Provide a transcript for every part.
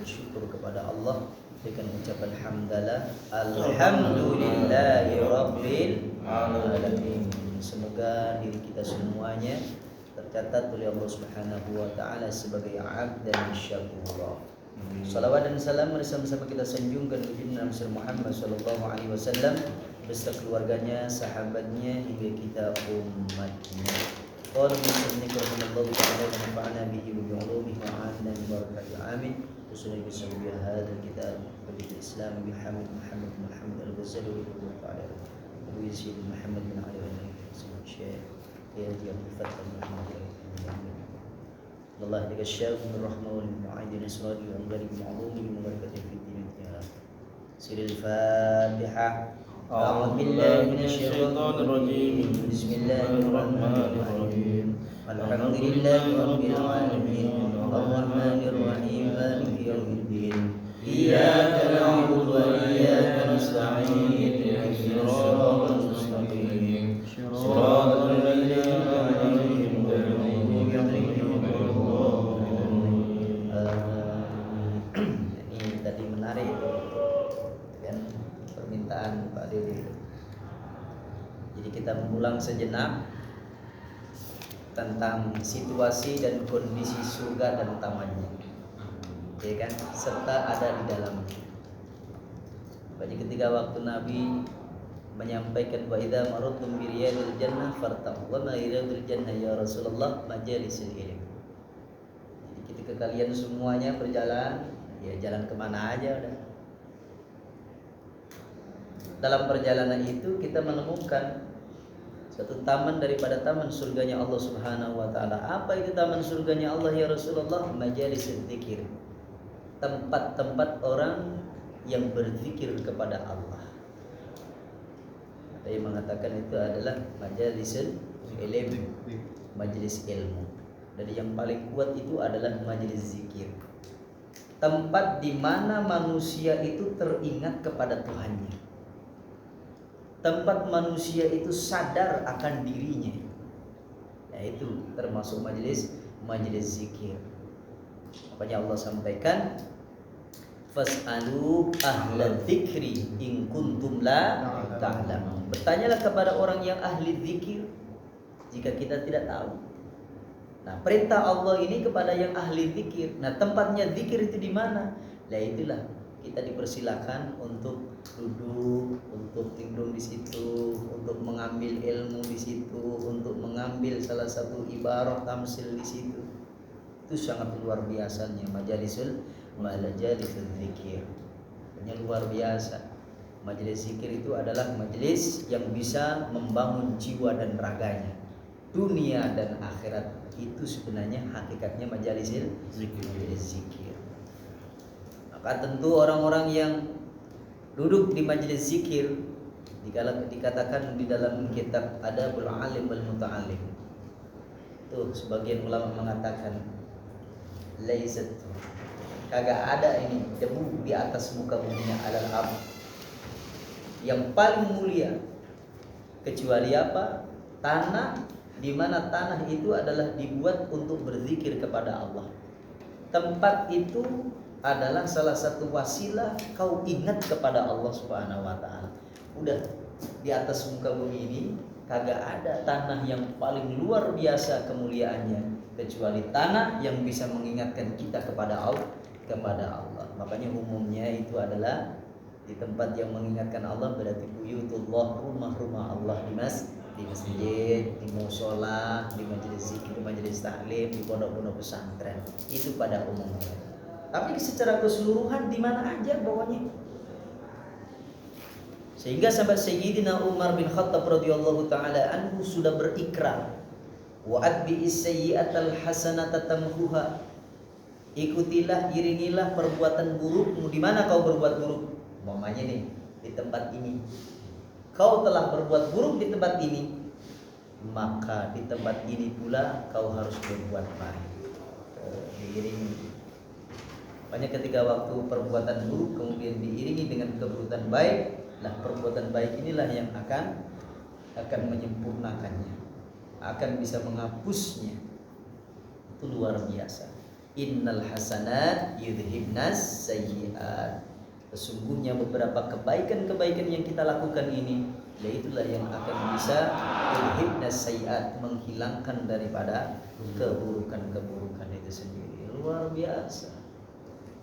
bersyukur kepada Allah dengan ucapan hamdalah, alhamdulillahi rabbil alamin. Semoga diri kita semuanya tercatat oleh Allah Subhanahu wa taala sebagai abd dan syakur. Salawat dan salam bersama-sama kita sanjungkan baginda Nabi Muhammad sallallahu alaihi wasallam beserta keluarganya, sahabatnya hingga kita umatnya. Qala musannif rahimahullah ta'ala wa nafa'ana bihi wa bi'ulumihi wa 'alana bi barakati amin. Usulul bisawbi hadha kitab bil Islam bi Hamid Muhammad bin Hamid al-Ghazali wa ta'ala Abu Yazid Muhammad bin Ali al-Syekh ya dia Fathul Muhammad Allah dikasih min rahmah wal mu'adil israri wal gharib ma'lumi wa barakatuh fi din ya siril fatihah. A'udzu billahi minasyaitonir rajim. Bismillahirrahmanirrahim. Alhamdulillahi rabbil alamin. Arrahmanir rahim. Maliki yaumiddin. Iyyaka na'budu wa iyyaka nasta'in. Ihdinas siratal mustaqim. Shiratal ladzina an'amta 'alaihim ghairil maghdubi 'alaihim Ini tadi menarik kan permintaan Pak Dede. Jadi kita mengulang sejenak tentang situasi dan kondisi surga dan tamannya, ya kan, serta ada di dalamnya. Jadi ketika waktu Nabi menyampaikan wa idza marudtum bi riyadil jannah fartaqu wa ma riyadil jannah ya Rasulullah majalisul ilm. Jadi ketika kalian semuanya berjalan, ya jalan kemana aja udah. Dalam perjalanan itu kita menemukan satu taman daripada taman surganya Allah Subhanahu wa taala. Apa itu taman surganya Allah ya Rasulullah? Majalisul dzikir. Tempat-tempat orang yang berzikir kepada Allah. Ada yang mengatakan itu adalah majalisul ilm, majelis ilmu. Dan yang paling kuat itu adalah majelis zikir. Tempat di mana manusia itu teringat kepada Tuhannya. Tempat manusia itu sadar akan dirinya. Nah, itu termasuk majelis zikir. Makanya Allah sampaikan fas'alu ahla dzikri in kuntum la ta'lamun. Bertanyalah kepada orang yang ahli zikir jika kita tidak tahu. Nah, perintah Allah ini kepada yang ahli zikir. Nah, tempatnya zikir itu di mana? Nah, itulah kita dipersilakan untuk duduk, untuk tidur di situ, untuk mengambil ilmu di situ, untuk mengambil salah satu ibarah tamsil di situ. Itu sangat luar biasanya majalisul zikir. Hanya luar biasa. Majelis zikir itu adalah majelis yang bisa membangun jiwa dan raganya. Dunia dan akhirat itu sebenarnya hakikatnya majelis zikir. Maka tentu orang-orang yang duduk di majelis zikir dikatakan di dalam kitab Adabul Alim wal Muta'allim. Tuh sebagian ulama mengatakan laisat, kagak ada ini debu di atas muka bumi alal ard yang paling mulia kecuali apa? Tanah, di mana tanah itu adalah dibuat untuk berzikir kepada Allah. Tempat itu adalah salah satu wasilah kau ingat kepada Allah Subhanahu wa taala. Udah di atas muka bumi ini kagak ada tanah yang paling luar biasa kemuliaannya kecuali tanah yang bisa mengingatkan kita kepada Allah. Makanya umumnya itu adalah di tempat yang mengingatkan Allah, berarti buyutullah, rumah-rumah Allah di masjid, di mushola, di majelis zikir, di majelis taklim, di pondok-pondok pesantren. Itu pada umumnya. Tapi secara keseluruhan di mana aja bawahnya. Sehingga sahabat Sayyidina Umar bin Khattab radhiyallahu taala anhu sudah berikrar, wa atbi'is sayyi'atal hasanata tamhuha. Ikutilah, iringilah perbuatan burukmu. Di mana kau berbuat buruk? Umpamanya nih, di tempat ini. Kau telah berbuat buruk di tempat ini, maka di tempat ini pula kau harus berbuat baik. Diiringi. Makanya ketika waktu perbuatan buruk kemudian diiringi dengan perbuatan baik, nah perbuatan baik inilah yang akan menyempurnakannya, akan bisa menghapusnya. Itu luar biasa. Innal hasanat yudhibnas sayyi'at. Sesungguhnya beberapa kebaikan-kebaikan yang kita lakukan ini, yaitulah yang akan bisa yudhibnas sayyi'at, menghilangkan daripada keburukan-keburukan itu sendiri. Luar biasa.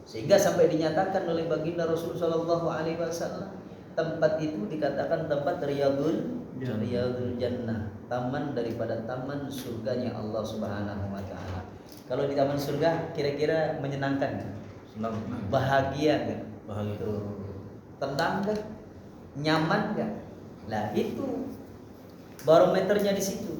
Sehingga sampai dinyatakan oleh baginda Rasulullah SAW, tempat itu dikatakan tempat riyadul jannah, taman daripada taman surganya Allah Subhanahu wa taala. Kalau di taman surga kira-kira menyenangkan kan? Senang. Bahagia kan? Bahagia. Tenang kan? Nyaman kan? Nah, itu barometernya di situ.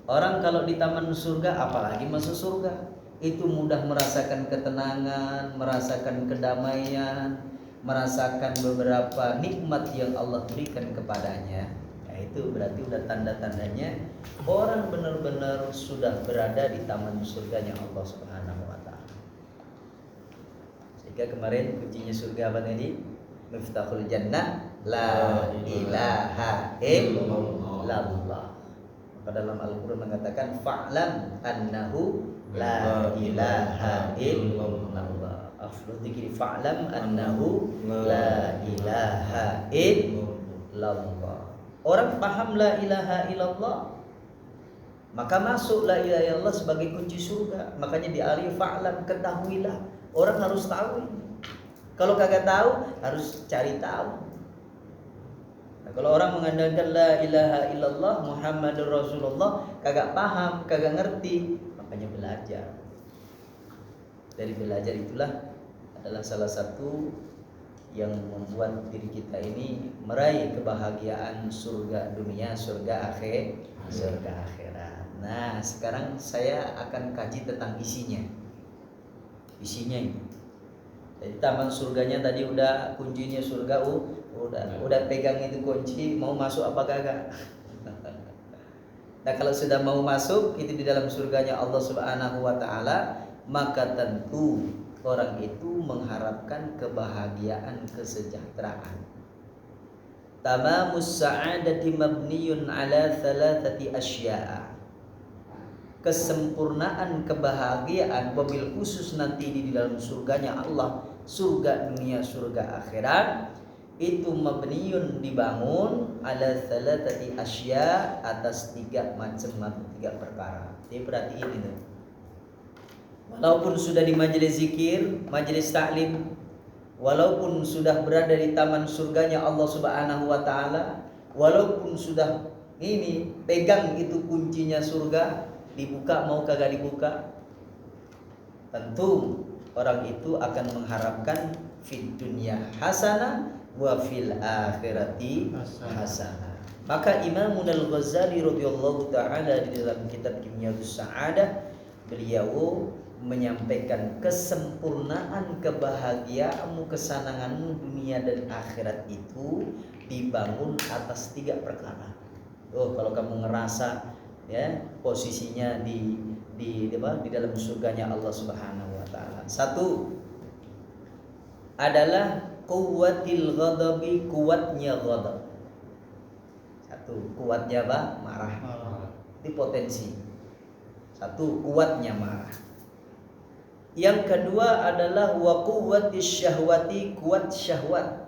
Orang kalau di taman surga, apalagi masuk surga, itu mudah merasakan ketenangan, merasakan kedamaian, merasakan beberapa nikmat yang Allah berikan kepadanya. Nah, itu berarti udah tanda-tandanya orang benar-benar sudah berada di taman surganya Allah Subhanahu wa taala. Sehingga kemarin kuncinya surga apa tadi? Miftahul jannah la ilaha illallah. Maka dalam Al-Qur'an mengatakan fa'lam annahu la ilaha illallah. Afdal dzikri fa'lam annahu la ilaha illallah. Orang paham la ilaha illallah, maka masuk la ilaha illallah sebagai kunci surga. Makanya di alif fa'lam, ketahuilah. Orang harus tahu ini. Kalau kagak tahu, harus cari tahu. Nah, kalau orang mengandalkan la ilaha illallah Muhammadur Rasulullah, kagak paham, kagak ngerti, makanya belajar. Dari belajar itulah adalah salah satu yang membuat diri kita ini meraih kebahagiaan surga dunia, surga akhirat. Nah, sekarang saya akan kaji tentang isinya. Isinya ini. Jadi taman surganya tadi udah, kuncinya surga udah pegang itu kunci, mau masuk apa kagak? Nah, kalau sudah mau masuk itu di dalam surganya Allah Subhanahu wa taala, maka tentu orang itu mengharapkan kebahagiaan, kesejahteraan. Tamamus sa'adati mabniyun ala thalathati asya'a. Kesempurnaan kebahagiaan wabil khusus nanti di dalam surganya Allah, surga dunia, surga akhirat, itu mabniyun, dibangun ala thalathati asya, atas tiga perkara. Jadi berarti ini tuh. Walaupun sudah di majelis zikir, majelis taklim, walaupun sudah berada di taman surganya Allah Subhanahu wa taala, walaupun sudah ini pegang itu kuncinya surga, dibuka mau kagak dibuka, tentu orang itu akan mengharapkan fid dunya hasanah wa fil akhirati hasanah. Maka Imam Al-Ghazali radhiyallahu taala di dalam kitab Kimyatus Sa'adah, beliau menyampaikan kesempurnaan kebahagiaanmu, kesenanganmu dunia dan akhirat itu dibangun atas tiga perkara. Kalau kamu ngerasa ya posisinya di dalam surganya Allah Subhanahu wa taala. Satu adalah quwwatil ghadabi, kuatnya ghadab. Satu, kuatnya apa? Marah. Itu potensi. Satu, kuatnya marah. Yang kedua adalah wa quwwatis syahwati, kuat syahwat.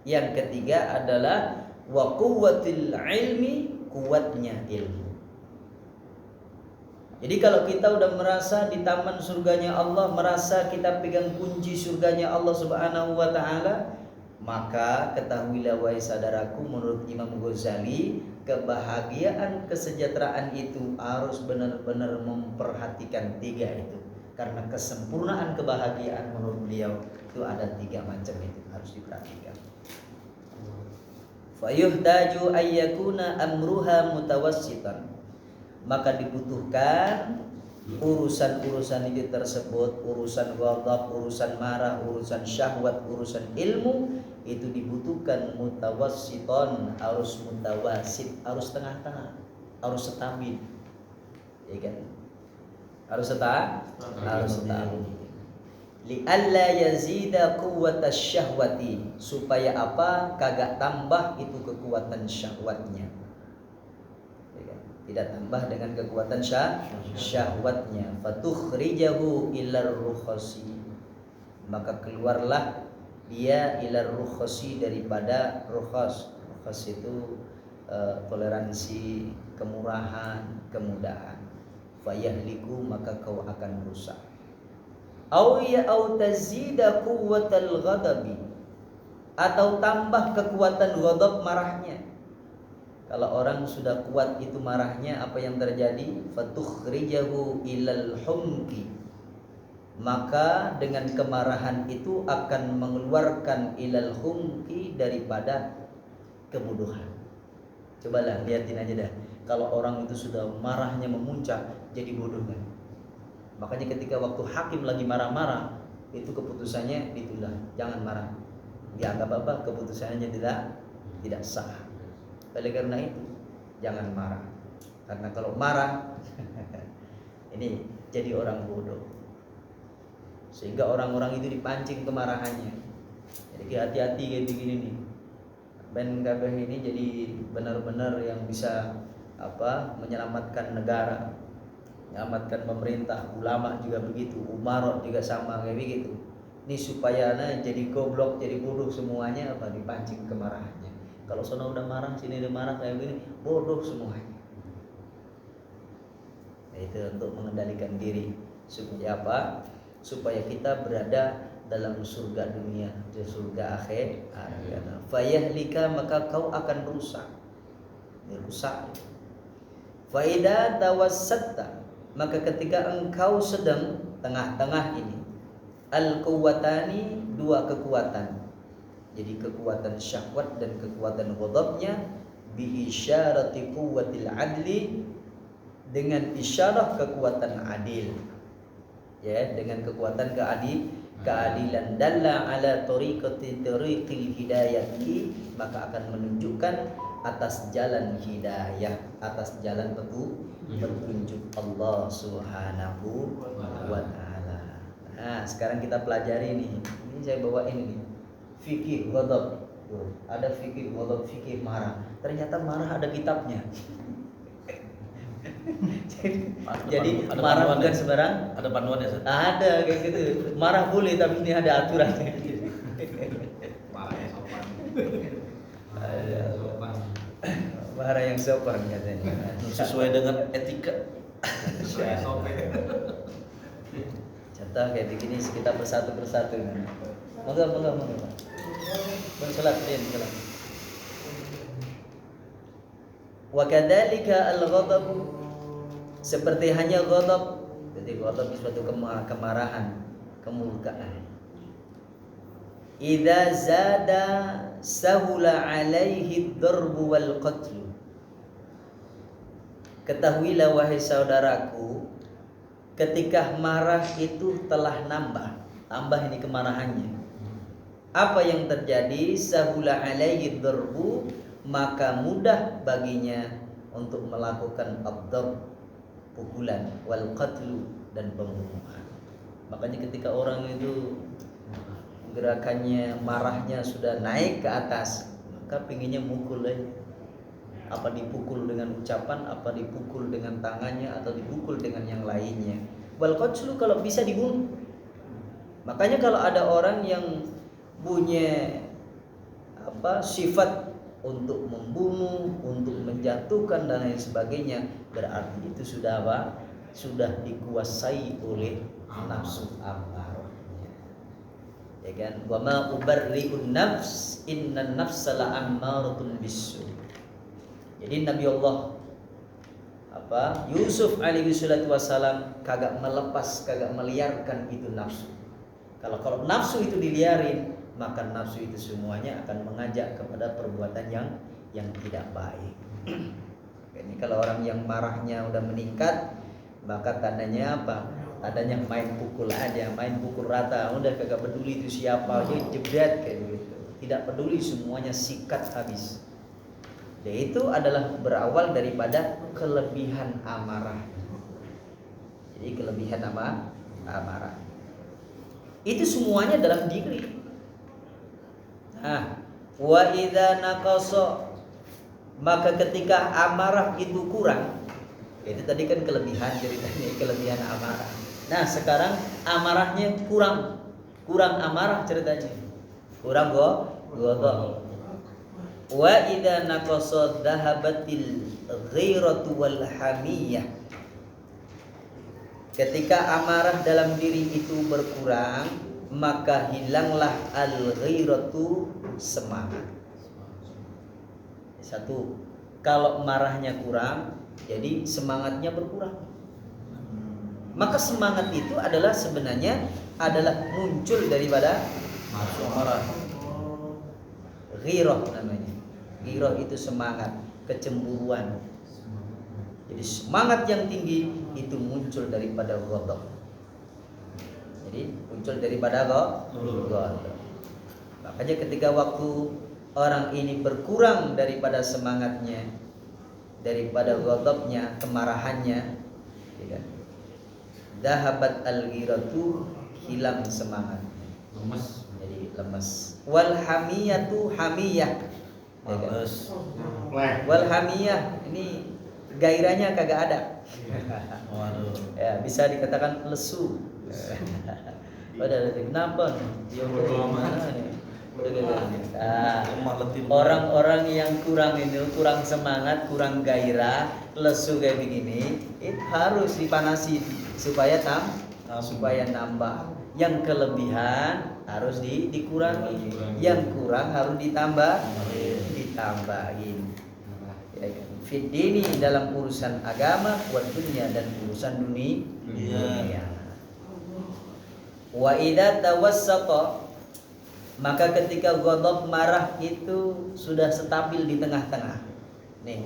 Yang ketiga adalah wa quwwatil ilmi, kuatnya ilmu. Jadi kalau kita udah merasa di taman surganya Allah, merasa kita pegang kunci surganya Allah Subhanahu wa taala, maka ketahuilah wahai saudaraku, menurut Imam Ghazali, kebahagiaan, kesejahteraan itu harus benar-benar memperhatikan tiga itu. Karena kesempurnaan kebahagiaan menurut beliau itu ada tiga macam, itu harus diperhatikan. Fayuhtaju ayyakuna amruha mutawassitan. Maka dibutuhkan urusan-urusan itu tersebut, urusan ghadab, urusan marah, urusan syahwat, urusan ilmu, itu dibutuhkan mutawassiton, harus mutawassit, harus tengah-tengah, harus stabil. Ya kan? Harus stabil. Li'alla yazida quwwatasy syahwati, supaya apa? Kagak tambah itu kekuatan syahwatnya. Ya kan? tidak tambah dengan kekuatan syahwatnya. Fatukhrijahu ilar rukhasi, maka keluarlah dia ilar rukhasi, daripada rukhas. Rukhas itu toleransi, kemurahan, kemudahan. Fayahliku, maka kau akan rusak. Au tazida quwwatal ghadabi, atau tambah kekuatan ghadab, marahnya. Kalau orang sudah kuat itu marahnya, apa yang terjadi? Fatukhrijahu ilal humki, maka dengan kemarahan itu akan mengeluarkan ilal humki, daripada kebodohan. Cobalah lihatin aja dah, kalau orang itu sudah marahnya memuncak, jadi bodoh kan. Makanya ketika waktu hakim lagi marah-marah, itu keputusannya ditunda, jangan marah. Dianggap apa? Keputusannya tidak sah. Oleh karena itu jangan marah, karena kalau marah ini jadi orang bodoh, sehingga orang-orang itu dipancing kemarahannya. Jadi hati-hati kayak begini nih. Ben kabeh ini jadi benar-benar yang bisa menyelamatkan negara, menyelamatkan pemerintah. Ulama juga begitu, umarok juga sama kayak begitu. Ini supaya jadi goblok, jadi bodoh semuanya, dipancing kemarahannya. Kalau sono udah marah, sini udah marah kayak gini, bodoh semuanya. Nah, itu untuk mengendalikan diri supaya apa? Supaya kita berada dalam surga dunia, di surga akhir. Fayahlika, maka kau akan rusak. Rusak. Faida tawassatta, maka ketika engkau sedang tengah-tengah ini, al-quwwatani, dua kekuatan. Jadi kekuatan syahwat dan kekuatan ghadabnya, bi isyarati quwwatil adli, dengan isyarah kekuatan adil. Ya, dengan kekuatan keadilan. Dalla ala tariqil hidayati, maka akan menunjukkan atas jalan hidayah, atas jalan petunjuk Allah Subhanahu wa taala. Nah, sekarang kita pelajari nih. Ini saya bawain ini. Fikih ghadab. Ada fikih ghadab, fikih marah. Ternyata marah ada kitabnya. Jadi ada marah bukan sembarang. Ada panduannya, Ustaz? Ada kayak gitu. Marah boleh, tapi ini ada aturannya. Marah yang sopan. Marah yang sopan katanya. Sesuai dengan etika. Contoh kayak begini, kita bersatu. Monggo. Bersalat din salat. Wa kadzalika al-ghadab, seperti hanya ghadab. Jadi ghadab itu suatu kemarahan, kemurkaan. Idza zada sahula alaihi ad-darbu wal qatl. Ketahuilah wahai saudaraku, ketika marah itu telah tambah ini kemarahannya. Apa yang terjadi? Sahula alaihi ad-darbu, maka mudah baginya untuk melakukan ad-darb, pukulan, wal qatlu, dan pembunuhan. Makanya ketika orang itu gerakannya, marahnya sudah naik ke atas, maka pinginnya mukul aja. Apa dipukul dengan ucapan, apa dipukul dengan tangannya, atau dipukul dengan yang lainnya. Wal qatlu, kalau bisa dibunuh. Makanya kalau ada orang yang punya sifat untuk membunuh, untuk menjatuhkan dan lain sebagainya, berarti itu sudah sudah dikuasai oleh nafsu amarah. Ya kan? Wa ma ubarri'un nafs, innan nafsa la'ammaratun bisu. Jadi Nabi Allah Yusuf alaihi salatu wasalam kagak meliarkan itu nafsu. Kalau nafsu itu diliarin, maka nafsu itu semuanya akan mengajak kepada perbuatan yang tidak baik. Ini kalau orang yang marahnya udah meningkat, maka tandanya apa? Tandanya main pukul aja, main pukul rata, udah kagak peduli itu siapa aja, jebret kayak gitu. Tidak peduli, semuanya sikat habis. Dan itu adalah berawal daripada kelebihan amarah. Jadi kelebihan amarah. Itu semuanya dalam diri. Wa idza naqasa, maka ketika amarah itu kurang, Itu tadi kan kelebihan ceritanya, kelebihan amarah. Nah sekarang amarahnya kurang amarah ceritanya, kurang godok. Wa idza naqasa dhahabatil ghairatu wal hamiyah. Ketika amarah dalam diri itu berkurang, maka hilanglah al-ghairatu, semangat. Satu, kalau marahnya kurang, jadi semangatnya berkurang. Maka semangat itu adalah sebenarnya adalah muncul daripada marah. Ghairah namanya. Ghairah itu semangat, kecemburuan. Jadi semangat yang tinggi itu muncul daripada ghadab. Jadi muncul daripada ghadab. Makanya ketika waktu orang ini berkurang daripada semangatnya, daripada ghadabnya, kemarahannya, ya, dahabat al-ghiratu, hilang semangatnya, Lemes. jadi lemes. Wal hamiyatu, hamiyah, ya kan? Wal hamiyah, ini gairahnya kagak ada. Waduh. Ya, bisa dikatakan lesu. Padahal kenapa nih? Ya udah mana nih? Udah gagal. Lemah letih. Orang-orang yang kurang semangat, kurang gairah, lesu kayak begini, itu harus dipanasi supaya nambah. Yang kelebihan harus dikurangi, yang kurang harus ditambahin. Ya kan? Fit dini, dalam urusan agama, wa dunia, dan urusan dunia. Wa idza tawassata, maka ketika ghadab, marah itu sudah stabil di tengah-tengah. Nih.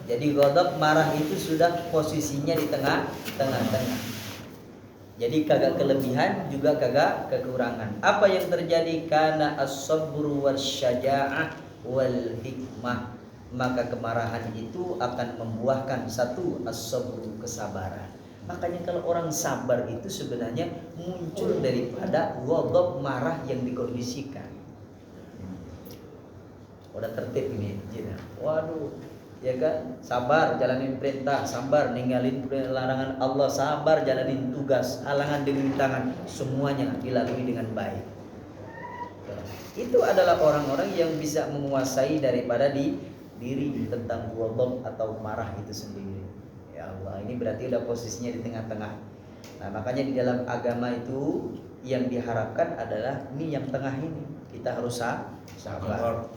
Jadi ghadab, marah itu sudah posisinya di tengah-tengah. Jadi kagak kelebihan juga kagak kekurangan. Apa yang terjadi? Kana as-sabru wasyaja'ah wal hikmah. Maka kemarahan itu akan membuahkan satu, as-sabru, kesabaran. Makanya kalau orang sabar itu sebenarnya muncul daripada ghadab, marah yang dikondisikan. Udah tertib ini, jin. Waduh, ya kan? Sabar jalanin perintah, sabar ninggalin larangan Allah, sabar jalanin tugas, halangan dengan tangan, semuanya dilalui dengan baik. Itu adalah orang-orang yang bisa menguasai daripada diri tentang ghadab atau marah itu sendiri. Ya Allah, ini berarti udah posisinya di tengah-tengah. Nah, makanya di dalam agama itu yang diharapkan adalah ini yang tengah ini. Kita harus sabar.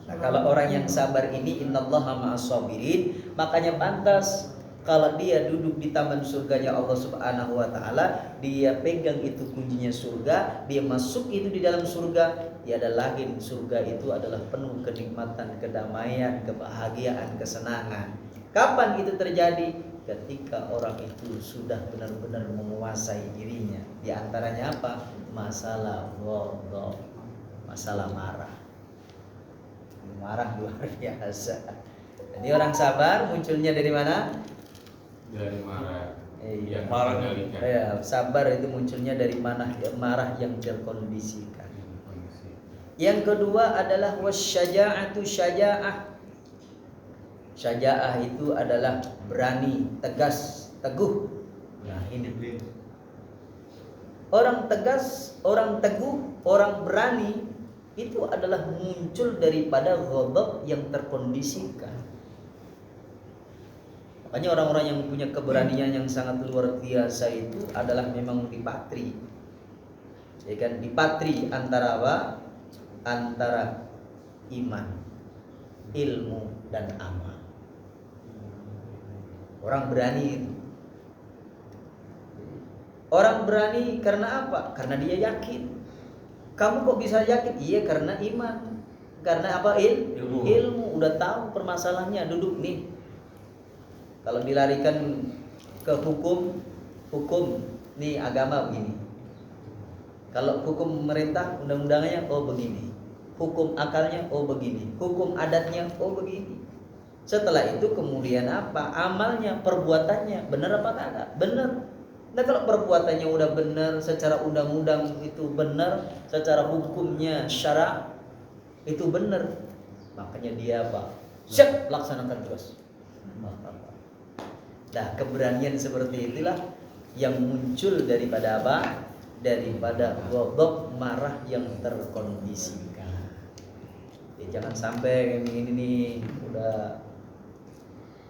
Nah, kalau orang yang sabar ini, innallaha ma'as-sabirin, makanya pantas kalau dia duduk di taman surganya Allah Subhanahu wa taala, dia pegang itu kuncinya surga, dia masuk itu di dalam surga, tiada lain surga itu adalah penuh kenikmatan, kedamaian, kebahagiaan, kesenangan. Kapan itu terjadi? Ketika orang itu sudah benar-benar menguasai dirinya. Di antaranya apa? Masalah ghadab, masalah marah. Marah luar biasa. Jadi orang sabar munculnya dari mana? Dari marah. Iya. Marah. Ya, sabar itu munculnya dari mana? Marah yang terkondisikan. Yang kedua adalah wasyaja'atu, syaja'ah. Syaja'ah itu adalah berani, tegas, teguh. Nah, ini orang tegas, orang teguh, orang berani itu adalah muncul daripada ghadab yang terkondisikan. Makanya orang-orang yang punya keberanian yang sangat luar biasa itu adalah memang dipatri. Ya kan, dipatri antara apa? Antara iman, ilmu, dan amal. Orang berani itu. Orang berani karena apa? Karena dia yakin. Kamu kok bisa yakin? Iya, karena iman. Karena apa? Ilmu. Udah tahu permasalahannya, duduk nih. Kalau dilarikan ke hukum nih agama begini. Kalau hukum pemerintah, undang-undangnya begini. Hukum akalnya begini. Hukum adatnya begini. Setelah itu kemudian apa? Amalnya, perbuatannya benar apa enggak? Benar. Nah, kalau perbuatannya udah benar, secara undang-undang itu benar, secara hukumnya syara itu benar, makanya dia apa? Siap, laksanakan terus. Nah, keberanian seperti itulah yang muncul daripada apa? Daripada ghadab, marah yang terkondisikan. Ya, jangan sampai kayak begini nih, udah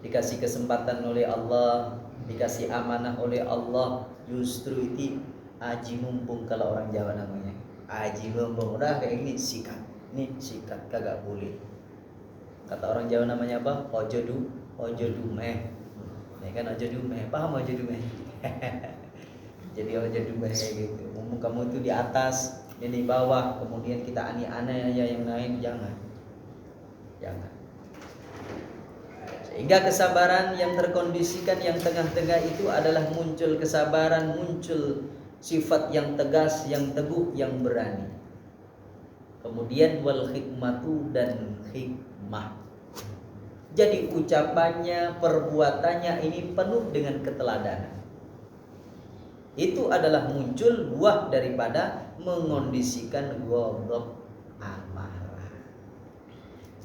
dikasih kesempatan oleh Allah, dikasih amanah oleh Allah, justru itu aji mumpung kalau orang Jawa namanya. Aji mumpung, udah kayak gini sikat. Nih sikat kagak boleh. Kata orang Jawa namanya apa? Ojo dumeh. Ya kan ojo dumeh, paham ojo dumeh? Jadi ojo dumeh kayak gitu. Mumpung kamu itu di atas, ini di bawah, kemudian kita aneh-aneh aja yang lain, jangan. Sehingga kesabaran yang terkondisikan yang tengah-tengah itu adalah muncul kesabaran, muncul sifat yang tegas, yang teguh, yang berani. Kemudian wal hikmatu dan hikmah. Jadi ucapannya, perbuatannya ini penuh dengan keteladanan. Itu adalah muncul buah daripada mengondisikan ghadab, amarah.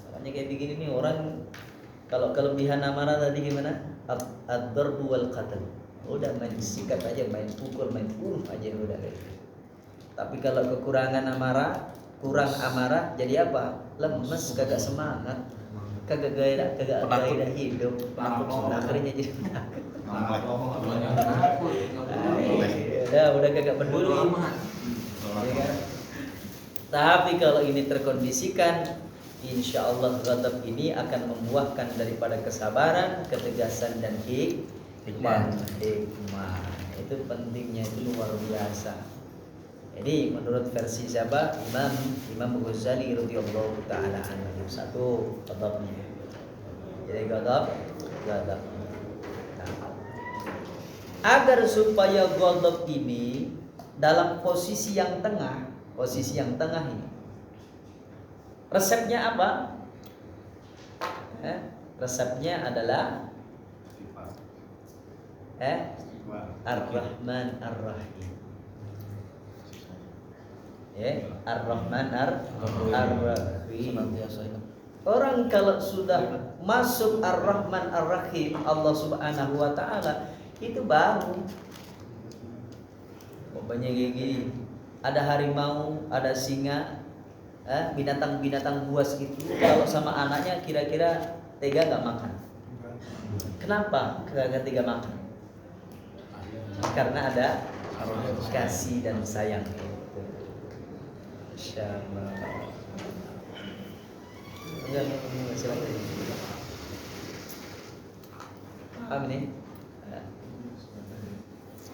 Makanya kayak begini nih orang kalau kelebihan amarah tadi gimana? Ad-darbu wal qatl. Udah main sikat aja, main pukul, main bunuh aja udah. Tapi kalau kekurangan amarah, kurang amarah jadi apa? Lemes, kagak semangat, kagak gairah hidup. Akhirnya jadi udah kagak peduli. Ya kan? Tapi kalau ini terkondisikan, insya Allah ghadab ini akan membuahkan daripada kesabaran, ketegasan dan hikmah. Itu pentingnya, itu luar biasa. Jadi menurut versi siapa? Imam Ghazali radhiyallahu taala anhu. Satu ghadabnya. Jadi ghadab. Nah, agar supaya ghadab ini dalam posisi yang tengah ini. Resepnya apa? Resepnya adalah Ar-Rahman Ar-Rahim. Ar-Rahman Ar-Rahim. Orang kalau sudah masuk Ar-Rahman Ar-Rahim Allah Subhanahu wa taala, itu baru pokoknya gigi. Ada harimau, ada singa, binatang-binatang buas itu kalau sama anaknya kira-kira tega nggak makan? Kenapa kagak tega makan? Karena ada kasih dan sayang. Insyaallah. Paham nih?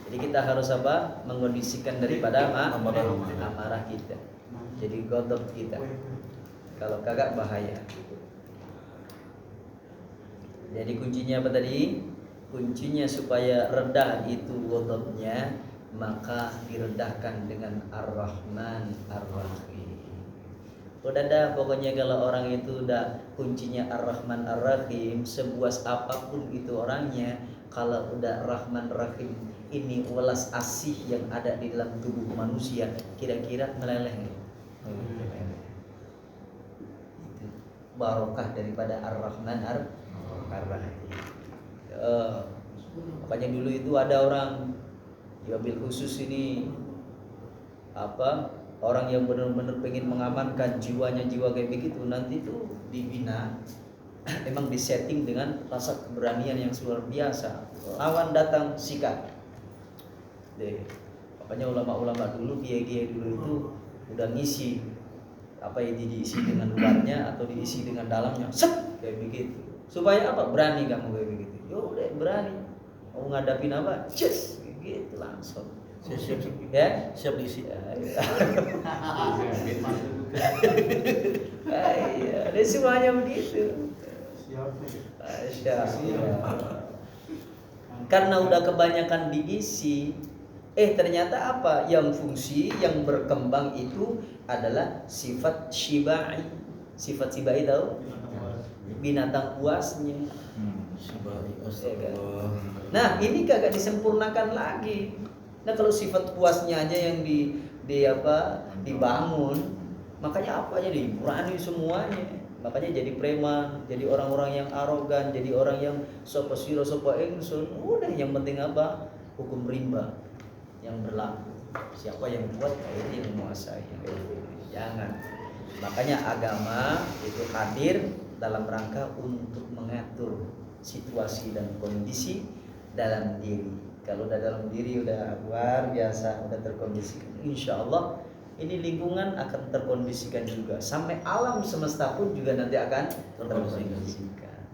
Jadi kita harus apa? Mengondisikan daripada amarah kita. Jadi ghadab kita. Kalau kagak bahaya. Jadi kuncinya apa tadi? Kuncinya supaya redah itu ghadabnya, maka diredahkan dengan Ar-Rahman Ar-Rahim. Udah dah, pokoknya kalau orang itu udah kuncinya Ar-Rahman Ar-Rahim, sebuas apapun itu orangnya, kalau udah Rahman Rahim ini welas asih yang ada di dalam tubuh manusia, kira-kira meleleh nih. Itu barokah daripada Ar-Rahman Ar-Rahim. Makanya dulu itu ada orang wabil khusus ini orang yang benar-benar pengen mengamankan jiwanya, jiwa kayak begitu nanti tuh dibina, emang disetting dengan rasa keberanian yang luar biasa. Lawan datang sikat. Makanya ulama-ulama dulu, kiai-kiai dulu itu udah ngisi apa yang diisi dengan luarnya atau diisi dengan dalamnya, kayak begitu. Supaya apa? Berani kamu kayak begitu. Yo udah berani. Mau ngadapin apa? Yes, gitu langsung. Siap Ya, siap diisi. Iya, ada semuanya begitu. Karena udah kebanyakan diisi, ternyata apa? Yang fungsi yang berkembang itu adalah sifat shibai. Sifat shibai tahu? Binatang puasnya. Nah, ini kagak disempurnakan lagi. Nah, kalau sifat puasnya aja yang dibangun, makanya apa aja berani semuanya. Makanya jadi preman, jadi orang-orang yang arogan, jadi orang yang sopo siro sopo engsun. Udah yang penting apa? Hukum rimba yang berlaku. Siapa yang kuat, itu yang menguasai. Jangan. Makanya agama itu hadir dalam rangka untuk mengatur situasi dan kondisi dalam diri. Kalau udah dalam diri udah luar biasa, udah terkondisikan, insya Allah ini lingkungan akan terkondisikan juga. Sampai alam semesta pun juga nanti akan terkondisikan.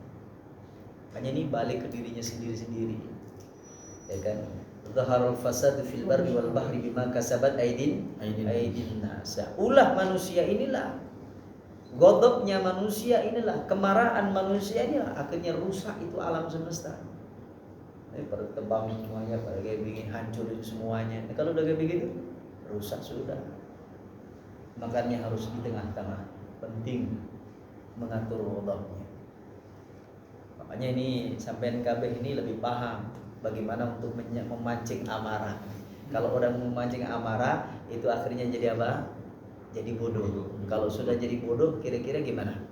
Makanya ini balik ke dirinya sendiri-sendiri, ya kan? Zaharul fasad fil barri wal bahri bima kasabat aidin nas. Ulah manusia inilah, godobnya manusia inilah, kemarahan manusia inilah akhirnya rusak itu alam semesta. Pada tebang semuanya, pada kayak bikin hancur itu semuanya. Kalau udah kayak begitu, rusak sudah. Makanya harus di tengah-tengah, penting mengatur wadahnya. Makanya ini sampean KB ini lebih paham bagaimana untuk memancing amarah. Kalau orang memancing amarah itu akhirnya jadi apa? Jadi bodoh. Kalau sudah jadi bodoh, kira-kira gimana?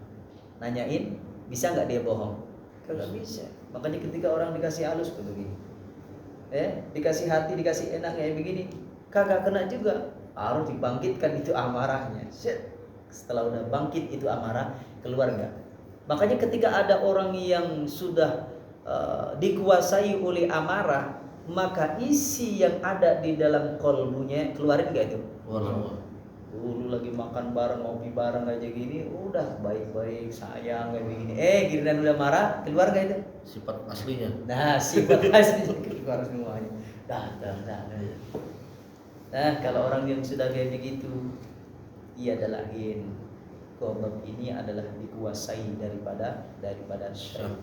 Nanyain, bisa nggak dia bohong? Kagak bisa. Makanya ketika orang dikasih halus begini, dikasih hati, dikasih enak kayak begini, kagak kena juga. Harus dibangkitkan itu amarahnya. Setelah udah bangkit itu amarah, keluar nggak? Makanya ketika ada orang yang sudah dikuasai oleh amarah, maka isi yang ada di dalam kolbunya keluarin nggak itu? Dulu lagi makan bareng, ngopi bareng aja gini, udah baik-baik, sayang kayak begini. Giliran udah marah, keluar nggak itu? Sifat aslinya. Nah, sifat aslinya keluar semuanya. Dah. Nah, kalau orang yang sudah kayak begitu, ia adalah ghadab ini adalah dikuasai daripada syaitan.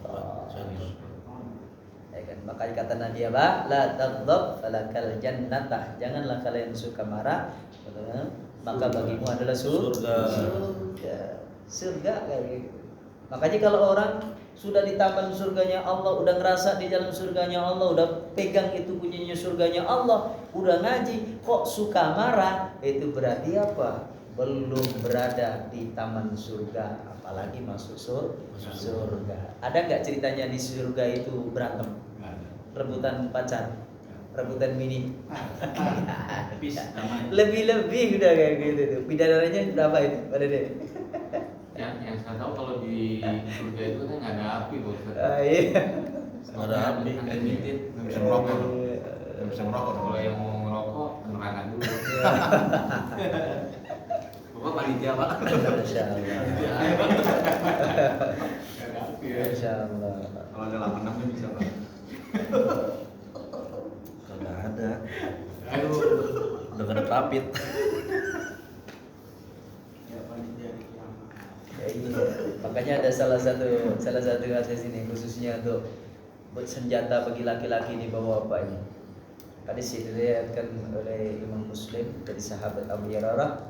Ya kan? Makanya kata Nabi apa? La taghdab falakal jannatah. Janganlah kalian suka marah, maka bagimu adalah surga. Surga kayak gitu. Makanya kalau orang sudah di taman surganya Allah, udah ngerasa di dalam surganya Allah, udah pegang itu punyanya surganya Allah, udah ngaji, kok suka marah, itu berarti apa? Belum berada di taman surga, apalagi masuk surga. Ada nggak ceritanya di surga itu berantem, rebutan pacar, rebutan mini? Lebih udah kayak gitu tuh. Bidadaranya berapa itu? Pada deh. Yang saya tahu kalau di surga itu kan nggak ada api, Bos. Iya. Nggak ada api. Unlimited. Nggak bisa merokok. Nggak bisa merokok. Kalau yang mau ngerokok, neraka dulu. Bapak panitia, Pak. Masya Allah. Nggak ada api ya. Masya Allah. Kalau ada 86 kan bisa Pak. Nggak ada. Aduh. Udah nggak ada tapit. Ya, iya. Makanya ada salah satu hadis ini khususnya untuk senjata bagi laki-laki di bawah bapaknya. Hadis diriwayatkan oleh Imam Muslim dari sahabat Abu Hurairah,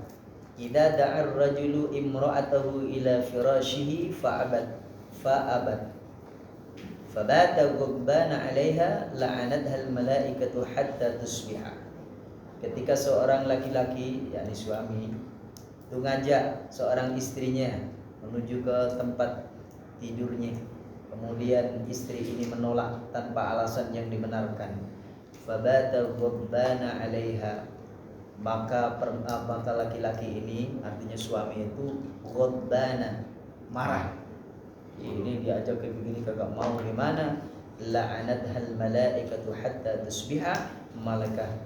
"Idza da'a ar-rajulu imra'atahu ila firashihi fa'abat fabata ghadbana 'alaiha la'anatha al-malaikatu hatta tusbiha." Ketika seorang laki-laki, yakni suami, itu ngajak seorang istrinya menuju ke tempat tidurnya, kemudian istri ini menolak tanpa alasan yang dibenarkan, fabata ghadbana 'alaiha, maka laki-laki ini, artinya suami itu, ghadbana, marah. Ini diajak kayak begini kagak mau, gimana? La'anathal malaikatu hatta tusbiha, maka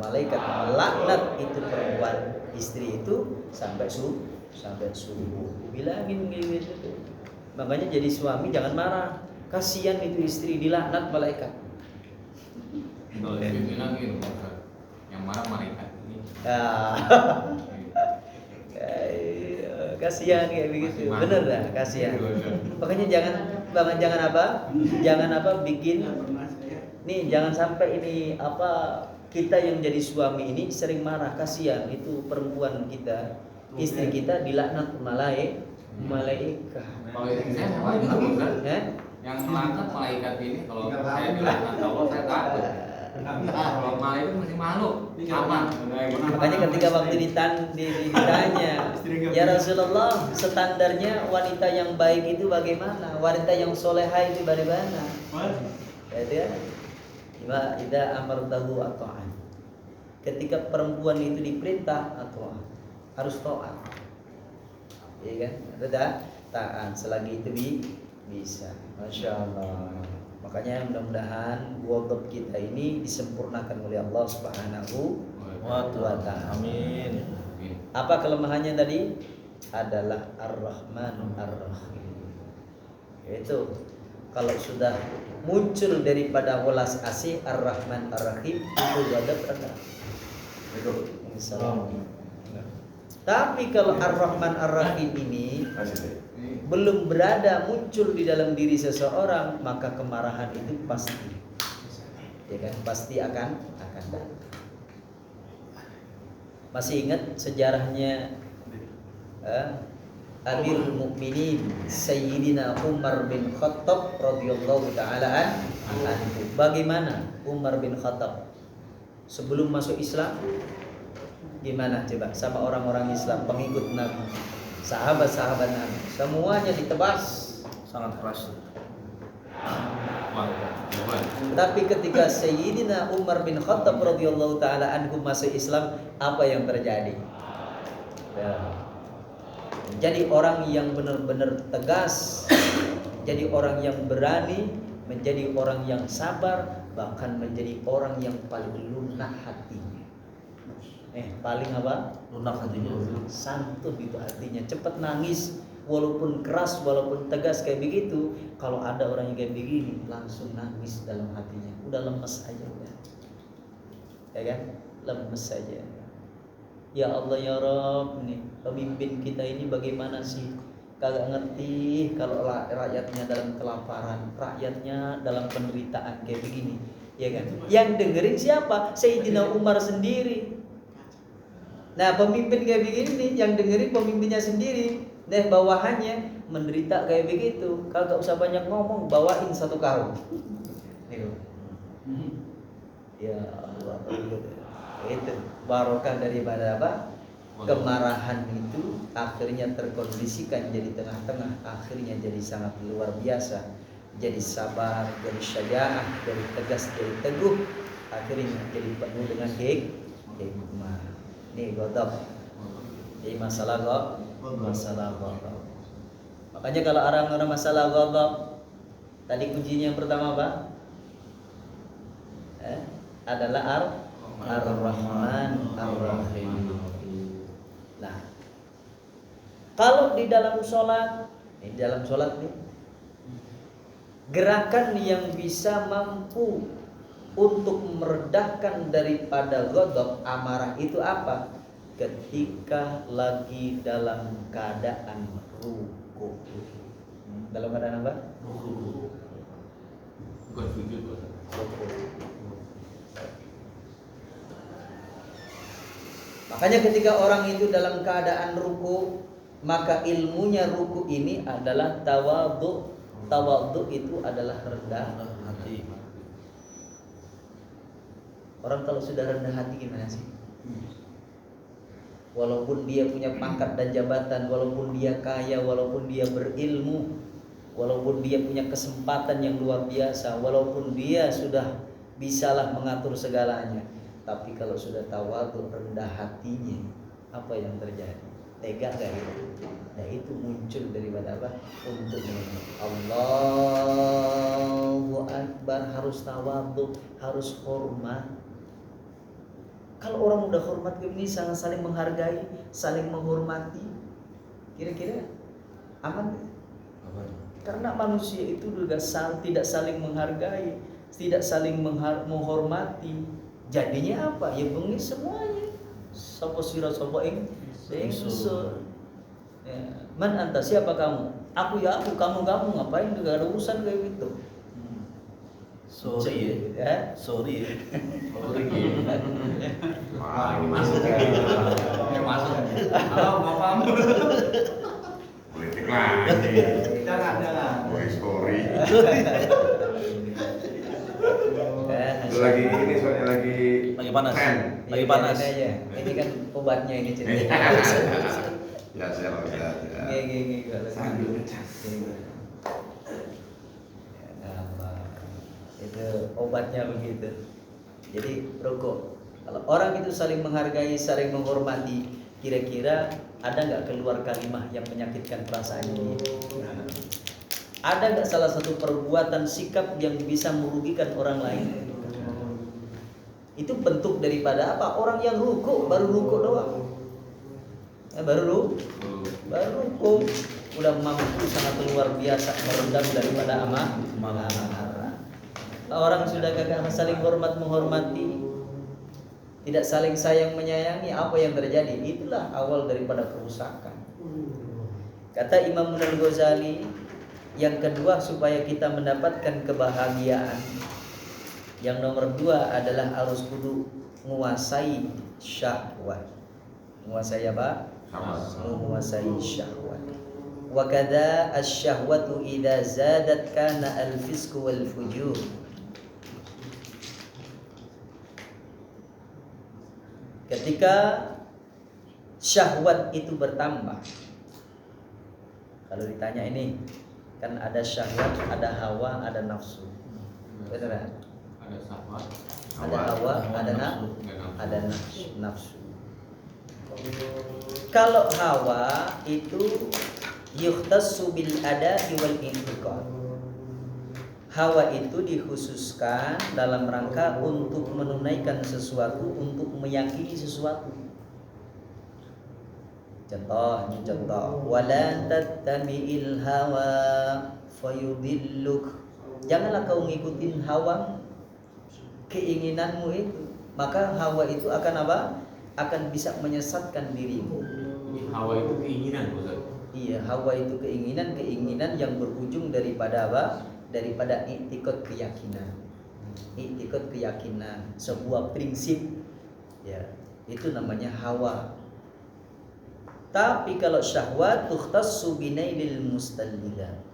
malaikat melaknat itu perempuan istri itu sampai subuh. Bilangin gitu. Makanya jadi suami jangan marah. Kasihan itu istri dilaknat malaikat. Kalau dia bilang gitu, Pak. Yang marah malaikat ini. Kasihan kayak begitu. Bener dah, kasihan. Makanya jangan apa bikin nih, jangan sampai ini kita yang jadi suami ini sering marah. Kasihan itu perempuan kita, istri kita dilaknat malaikat. Kalau istri saya sama juga, Bos. Yang melaknat malaikat ini, kalau saya dilaknat Allah, saya takut. Normal itu masih makhluk. Aman. Makanya ketika waktu ditanya, ya Rasulullah, standarnya wanita yang baik itu bagaimana? Wanita yang solehah itu bagaimana? Ya, Ida amartahu ata'an. Ketika perempuan itu diperintah atau harus taat. Iya kan? Ada taat selagi itu bisa. Masya Allah. Makanya mudah-mudahan ghadab kita ini disempurnakan oleh Allah Subhanahu wa ta'ala. Amin. Apa kelemahannya tadi? Adalah Ar-Rahman Ar-Rahim. Yaitu kalau sudah muncul daripada welas asih Ar-Rahman Ar-Rahim, itu ghadab rendah. Tapi kalau Ar-Rahman Ar-Rahim ini belum berada muncul di dalam diri seseorang, maka kemarahan itu pasti, ya kan, pasti akan datang. Masih ingat sejarahnya Amirul Mukminin Sayyidina Umar bin Khattab radhiyallahu taala anhu. Bagaimana Umar bin Khattab sebelum masuk Islam? Gimana coba sama orang-orang Islam, pengikut Nabi, sahabat-sahabat Nabi, semuanya ditebas, Sangat keras. Tapi ketika Sayyidina Umar bin Khattab radhiyallahu taala anhu masuk Islam, apa yang terjadi? Ya. Jadi orang yang benar-benar tegas, jadi orang yang berani, menjadi orang yang sabar, bahkan menjadi orang yang paling lunak hatinya. Paling apa? Lunak hatinya. Santun itu artinya, cepat nangis, walaupun keras, walaupun tegas kayak begitu. Kalau ada orang yang kayak begini, langsung nangis dalam hatinya. Udah lemes aja udah. Ya kan? Lemes saja. Ya Allah ya Rabb, nih pemimpin kita ini bagaimana sih? Kagak ngerti kalau rakyatnya dalam kelaparan, rakyatnya dalam penderitaan kayak begini, ya kan? Yang dengerin siapa? Sayyidina Umar sendiri. Nah, pemimpin kayak begini nih, yang dengerin pemimpinnya sendiri. Nah, bawahannya menderita kayak begitu, kagak usah banyak ngomong, bawain satu karung. Ya Allah, itu barokah daripada apa? Kemarahan itu akhirnya terkondisikan jadi tengah-tengah, akhirnya jadi sangat luar biasa, jadi sabar, jadi syaja'ah, jadi tegas, jadi teguh, akhirnya jadi penuh dengan hikmah. Ini ghadab. Jadi masalah ghadab. Makanya kalau orang-orang masalah ghadab, tadi kuncinya yang pertama apa? Adalah Ar-Rahman Ar-Rahim. Nah, kalau di dalam sholat nih, gerakan yang bisa mampu untuk meredahkan daripada ghadab, amarah itu apa? Ketika lagi dalam keadaan ruku. Dalam keadaan apa? Ruku. Bukan sujud, Ruku. Makanya ketika orang itu dalam keadaan ruku, maka ilmunya ruku ini adalah tawadhu. Tawadhu itu adalah rendah hati. Orang kalau sudah rendah hati gimana sih? Walaupun dia punya pangkat dan jabatan, walaupun dia kaya, walaupun dia berilmu, walaupun dia punya kesempatan yang luar biasa, walaupun dia sudah bisalah mengatur segalanya, tapi kalau sudah tawadhu, rendah hatinya, apa yang terjadi? Tega gak itu? Nah itu muncul daripada apa? Untuk Allahu Akbar, harus tawadhu, harus hormat. Kalau orang udah hormat begini, sangat saling menghargai, saling menghormati, kira-kira aman? Karena manusia itu juga tidak saling menghargai, tidak saling menghormati. Jadinya apa? Ya bengi semuanya. Sapa sira sapa ingsun. Ya, man anta, siapa kamu? Aku ya aku, kamu ngapain juga ada urusan kayak gitu. Sorry ya. Sorry. Ini masuk. Ini masuk. Halo, bapakmu. Politik lagi. Jangan. Boy, sorry. lagi ini soalnya lagi panas. tren. Lagi panas. Ini aja. Ini kan obatnya ini cerita. Ya saya Pak Ustaz. Ya. Gini kalau Sambil ngecas. Itu obatnya begitu. Jadi rokok. Kalau orang itu saling menghargai, saling menghormati, kira-kira ada nggak keluar kalimat yang menyakitkan perasaan ini? Ada nggak salah satu perbuatan sikap yang bisa merugikan orang lain? Itu bentuk daripada apa? Orang yang rukuk baru rukuk doang. Baru rukuk udah mampu sangat luar biasa meredam daripada amarah. Orang sudah gagal saling hormat menghormati, tidak saling sayang menyayangi, apa yang terjadi? Itulah awal daripada kerusakan. Kata Imam Al-Ghazali, yang kedua supaya kita mendapatkan kebahagiaan, yang nomor 2 adalah harus kudu menguasai syahwat. Menguasai apa? Menguasai syahwat. Wa kadza asy-syahwatu idza zadat kana al-fisq wal fujur. Ketika syahwat itu bertambah, kalau ditanya ini kan ada syahwat, ada hawa, ada nafsu. Benar? Ada syahwat, Ada hawa, ada nafsu. Kalau hawa itu yukhtassu bil ada'i wal intiqad. Hawa itu dikhususkan dalam rangka untuk menunaikan sesuatu, untuk meyakini sesuatu. Contoh, wala tattabi'il hawa fayudilluk. Janganlah kau ngikutin hawa, keinginanmu itu, maka hawa itu akan apa? Akan bisa menyesatkan dirimu. hawa itu keinginan, Ustaz. Iya, hawa itu keinginan yang berujung daripada apa? Daripada i'tiqad keyakinan. I'tiqad keyakinan, sebuah prinsip. Ya, itu namanya hawa. Tapi kalau syahwat tukhtassu binailil mustallilah.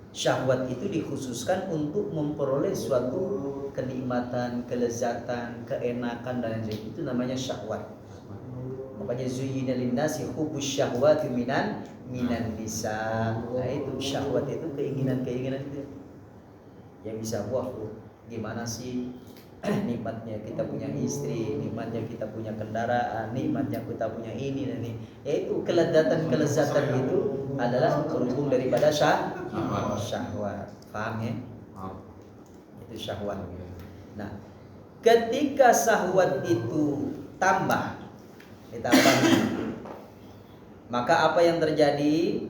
Syahwat itu dikhususkan untuk memperoleh suatu kenikmatan, kelezatan, keenakan dan lain-lain. Itu namanya syahwat. Makanya zuyyina linnasi hubbus syahwati minan nisa. Nah itu syahwat itu keinginan-keinginan itu yang bisa buah gimana sih nikmatnya kita punya istri, nikmatnya kita punya kendaraan, nikmatnya kita punya ini dan ini. Yaitu kelezatan itu adalah berhubung daripada syahwat. Paham ya? Itu syahwat. Nah, ketika syahwat itu ditambah, maka apa yang terjadi?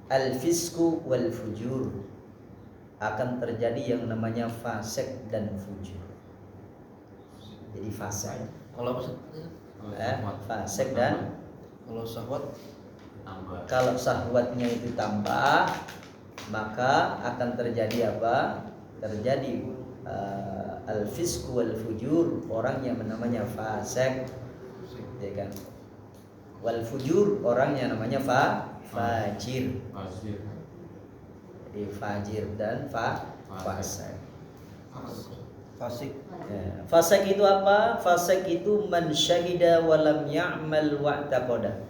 Al-fisku wal fujur, akan terjadi yang namanya fasik dan fujur. Jadi fasik. Kalau apa? Fasik dan Kalau syahwat Tambah. kalau syahwatnya itu tambah, maka akan terjadi apa? Terjadi al-fisq wal fujur, orang yang namanya fasik, ya kan? Wal fujur, orang yang namanya fajir. Jadi fajir dan fasik. fasik. Ya. Fasik itu apa? Fasik itu man syahida wa lam ya'mal wa'taqada.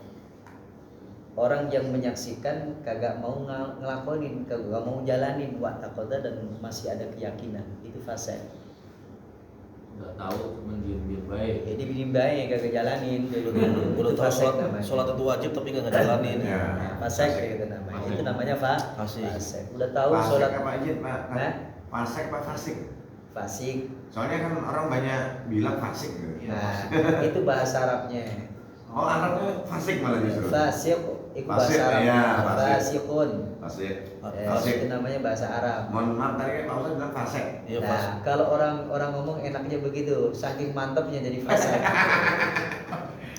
Orang yang menyaksikan kagak mau ngelakonin, kagak mau jalanin wa'taqada dan masih ada keyakinan. Itu fasik. Enggak tahu cuma diam-diam baik. Jadi bikin baik kagak jalanin. Udah tahu fasik sholat, namanya. sholat itu wajib tapi nggak jalanin. Ya. Fasik gitu namanya. Itu namanya Fasik. fasik. Udah tahu Fasik sholat apa aja, Pak? Hah? Fasik apa fasik? fasik. Soalnya kan orang banyak bilang fasik gitu. Nah, itu bahasa Arabnya. Oh, Arabnya fasik malah justru. Fasik itu bahasa Fasik, Arab. iya, fasik. Fasikun. Fasik. Itu namanya bahasa Arab. Mohon maaf tadi kan Pak Ustaz bilang fasik. Iya, Nah, fasik. kalau orang ngomong enaknya begitu, saking mantapnya jadi fasik.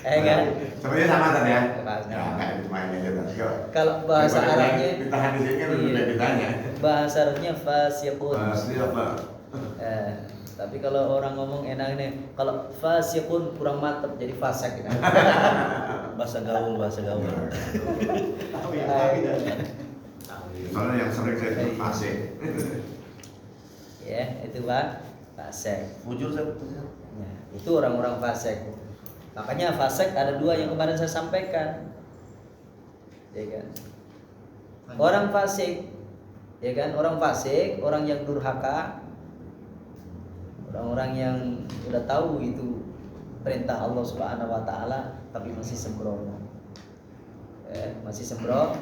Kan? Sebenarnya sama tadi ya. Fasik. Ya, kayak cuma ini aja tadi. Kalau bahasa Daripada Arabnya, ditahan di sini kan iya. udah ditanya. bahasa Arabnya fasikun. Fasik apa? Tapi kalau orang ngomong enaknya, kalau fasikun kurang mantap jadi fasik. Gitu. Bahasa gaul. Soalnya yang sering saya itu fasik. Ya, itu fasik. Fujur saya. Ya, itu orang-orang fasik. Makanya fasik ada dua yang kemarin saya sampaikan. Ya kan? Orang fasik, ya kan? Orang fasik, orang yang durhaka, orang-orang yang udah tahu itu perintah Allah Subhanahu wa taala tapi masih sembrono. Masih sembrono.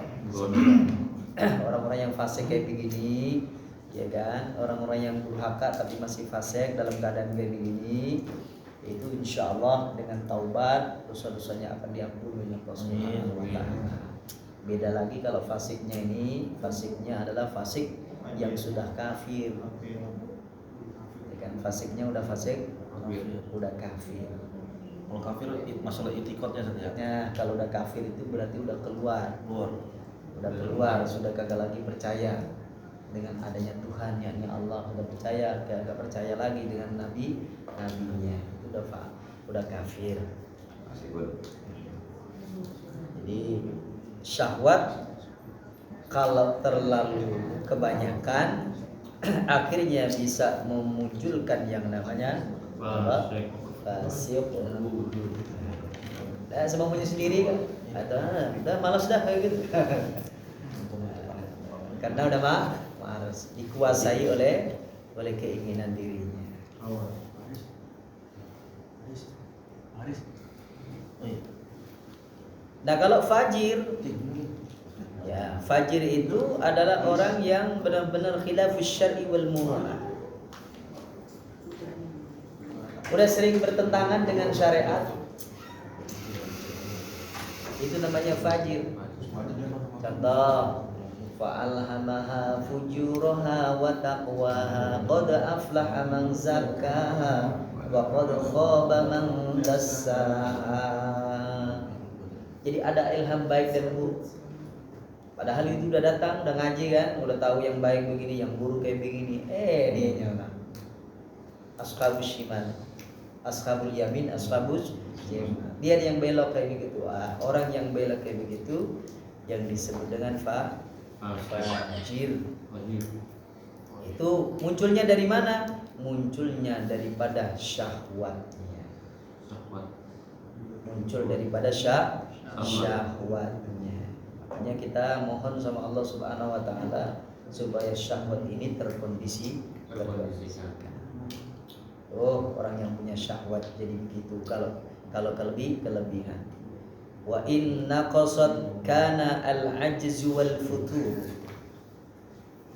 Orang-orang yang fasik kayak begini, ya kan? Orang-orang yang durhaka tapi masih fasik dalam keadaan kayak begini, itu insya Allah dengan taubat dosa-dosanya akan diampuni oleh Allah Subhanahu wa taala. Beda lagi kalau fasiknya ini, fasiknya adalah fasik yang sudah kafir. Ya kan? Fasiknya udah fasik, udah kafir. Kalau kafir masalah itikadnya saja. Nah, kalau udah kafir itu berarti udah keluar. Udah keluar, sudah kagak lagi percaya dengan adanya Tuhan, yakni Allah. Udah percaya, kagak percaya lagi dengan nabinya. Itu udah kafir. Jadi syahwat kalau terlalu kebanyakan akhirnya bisa memunculkan yang namanya fasik. Semaunya sendiri kan? Atau udah malas dah kayak gitu. Karena udah malas, dikuasai oleh keinginan dirinya. Nah, kalau fajir, ya fajir itu adalah orang yang benar-benar khilafus syar'i wal muru'ah. Udah sering bertentangan dengan syariat. Itu namanya fajir. Contoh, fa'alhamaha fujuraha wa taqwaha qad aflaha man zakkaha wa qad khaba man dassaha. Jadi ada ilham baik dan buruk. Padahal itu udah datang, udah ngaji kan, udah tahu yang baik begini, yang buruk kayak begini. Dia nyala. Ashabus shimal, ashabul yamin, ashabus yamin. Dia yang belok kayak begitu. Orang yang belok kayak begitu yang disebut dengan fajir. Itu munculnya dari mana? Munculnya daripada syahwatnya. Muncul daripada syahwatnya. Makanya kita mohon sama Allah Subhanahu wa taala supaya syahwat ini terkondisikan. Orang yang punya syahwat jadi begitu. Kalau kelebihan. Wa inna qasad kana al-ajzu wal futur.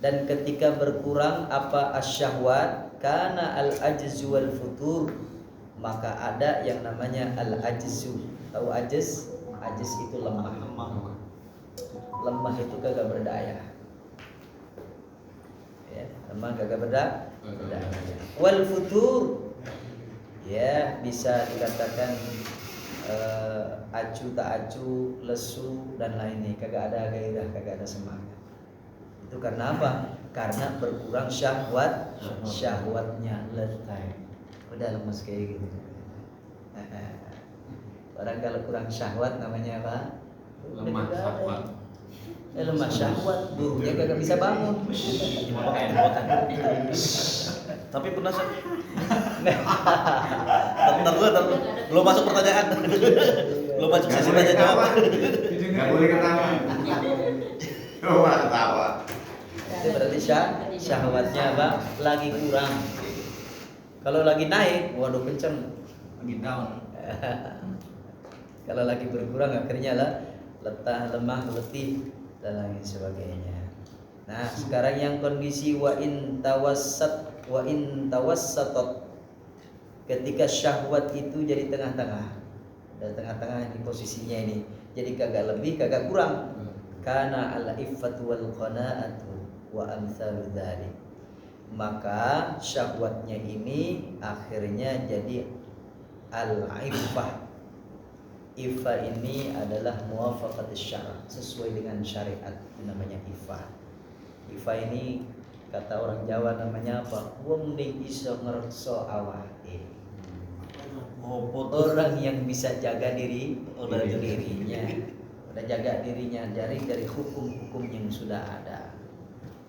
Dan ketika berkurang apa asyahwat, kana al-ajzu wal futur, maka ada yang namanya al-ajzu. Tahu ajiz? Ajiz itu lemah. Lemah itu kagak berdaya. Ya, lemah kagak berdaya. Wal futur, ya bisa dikatakan acu tak acu, lesu dan lainnya, kagak ada gairah, kagak ada semangat. Itu karena apa? Karena berkurang syahwatnya, letih. Udah lemes kayak gitu. Orang kalau kurang syahwat namanya apa? Lemah syahwat. Lemah syahwat, burunya kagak bisa bangun. Tapi pernah saya. Bentar dulu. Belum masuk pertanyaan. Belum masuk sesi tanya jawab. Nggak boleh ketawa. Coba ketawa. Itu berarti syahwatnya apa? Lagi kurang. Kalau lagi naik, waduh kenceng. Lagi down. Kalau lagi berkurang akhirnya letah, lemah, letih dan lain sebagainya. Nah, sekarang yang kondisi wa in tawassatat, ketika syahwat itu jadi tengah-tengah. Dan tengah-tengah di posisinya ini. Jadi kagak lebih, kagak kurang. Kana al-iffatu wal qana'atu wa amsalu dzalik. Maka syahwatnya ini akhirnya jadi al-iffah. Iffah ini adalah muwafaqatus syara', sesuai dengan syariat, itu namanya iffah. Iffah ini kata orang Jawa namanya apa? Wong ning iso ngerso awake. Orang yang bisa jaga dirinya. Udah jaga dirinya dari hukum-hukum yang sudah ada.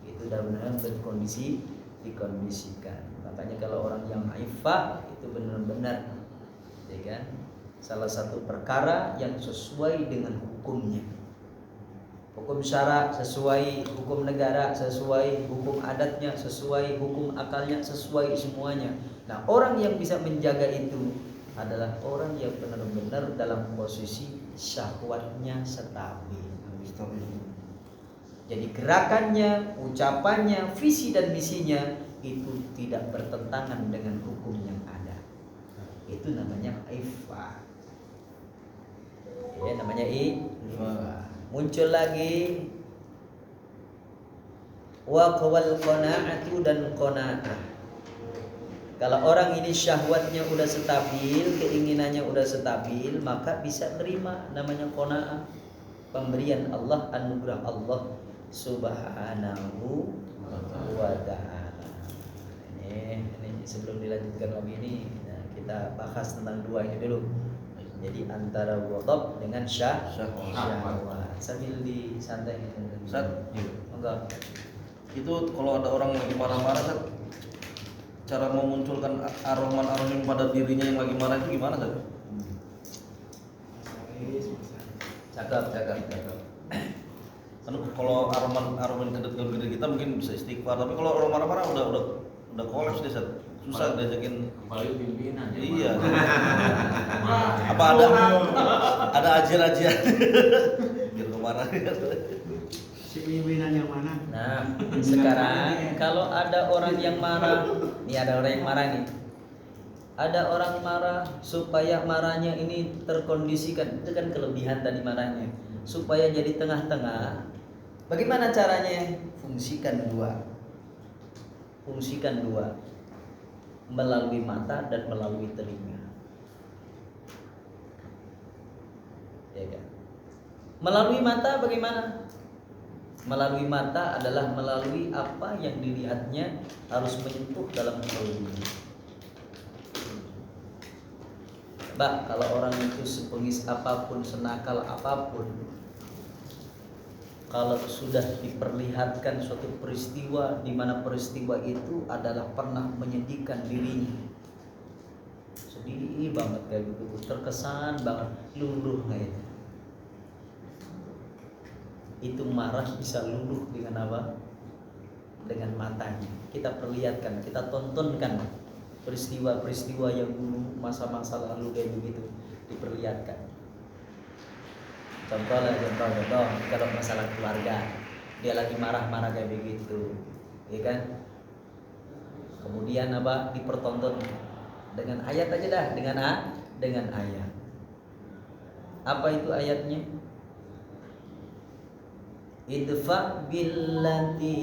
Itu benar-benar berkondisi dikondisikan. Makanya kalau orang yang iffah itu benar-benar, ya kan, salah satu perkara yang sesuai dengan hukumnya. Hukum syara sesuai, hukum negara sesuai, hukum adatnya sesuai, hukum akalnya sesuai semuanya. Nah, orang yang bisa menjaga itu adalah orang yang benar-benar dalam posisi syahwatnya stabil. Jadi gerakannya, ucapannya, visi dan misinya itu tidak bertentangan dengan hukum yang ada. Itu namanya iffah. Ya, namanya iffah. Muncul lagi waqwal qanaatu dan qanaah. Kalau orang ini syahwatnya udah stabil, keinginannya udah stabil, maka bisa terima namanya qanaah, pemberian Allah, anugerah Allah Subhanahu wa ta'ala. Ini sebelum dilanjutkan lagi ini, nah, kita bahas tentang dua ini dulu. Jadi antara ghadab dengan syahwat. Sambil disantai gitu. Ustaz, enggak. itu kalau ada orang lagi marah-marah, Ustaz, cara memunculkan ar-Rahman pada dirinya yang lagi marah itu gimana, Ustaz? Cakep. Kan kalau ar-Rahman ke diri kita mungkin bisa istighfar, tapi kalau orang marah-marah udah kolaps deh, Ustaz. Susah diajakin. Kembali pimpinan. Iya. Apa ada ajian-ajian biar kemarahan. Si pimpinan yang mana? Nah, sekarang kalau ada orang yang marah, nih ada orang yang marah nih. Ada orang marah supaya marahnya ini terkondisikan, itu kan kelebihan tadi marahnya. Supaya jadi tengah-tengah. Bagaimana caranya? Fungsikan dua. Melalui mata dan melalui telinga. Ya kan? Melalui mata bagaimana? Melalui mata adalah melalui apa yang dilihatnya harus menyentuh dalam kalbunya. Kalau orang itu sepengis apapun, senakal apapun, kalau sudah diperlihatkan suatu peristiwa di mana peristiwa itu adalah pernah menyedihkan dirinya, sedih banget kayak begitu, terkesan banget, luluh kayak itu marah bisa luluh dengan apa? Dengan matanya. Kita perlihatkan, kita tontonkan peristiwa-peristiwa yang dulu masa-masa lalu kayak begitu diperlihatkan. Contoh kalau masalah keluarga, dia lagi marah-marah kayak begitu, ya kan? Kemudian apa? Dipertonton dengan ayat aja dah, dengan ayat. Apa itu ayatnya? Idfa billati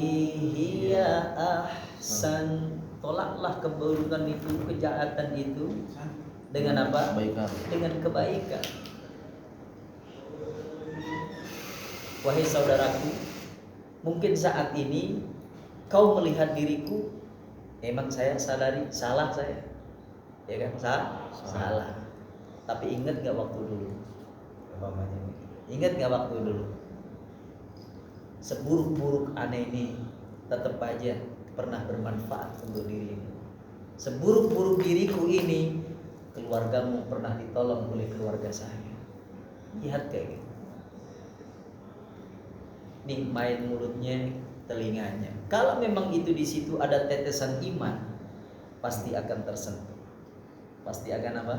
hiya ahsan. Tolaklah keburukan itu, kejahatan itu dengan apa? Kebaikan. Dengan kebaikan. Wahai saudaraku, mungkin saat ini kau melihat diriku, emang saya sadari salah saya, ya kan? Salah. Tapi ingat gak waktu dulu? Ingat gak waktu dulu? Seburuk-buruk aneh ini tetap aja pernah bermanfaat untuk dirimu. Seburuk-buruk diriku ini, keluargamu pernah ditolong oleh keluarga saya. Lihat kayak gitu. Nih main mulutnya, telinganya. Kalau memang itu di situ ada tetesan iman, pasti akan tersentuh. Pasti akan apa?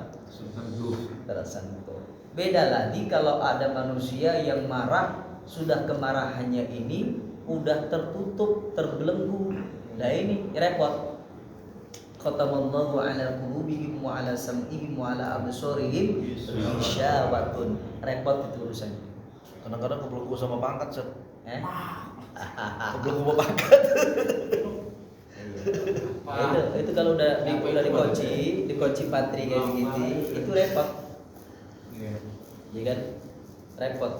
Tersentuh. Beda lagi kalau ada manusia yang marah, sudah kemarahannya ini udah tertutup, terbelenggu. Nah ini repot. Khatamallahu ala qulubihim wa ala sam'ihim wa ala absarihim ghishawatun. Repot itu urusannya. Kadang-kadang kebelenggu sama pangkat, Ustaz. Kebelenggu sama pangkat. Itu kalau udah di kunci patri kayak begitu, itu repot. Iya kan? Repot.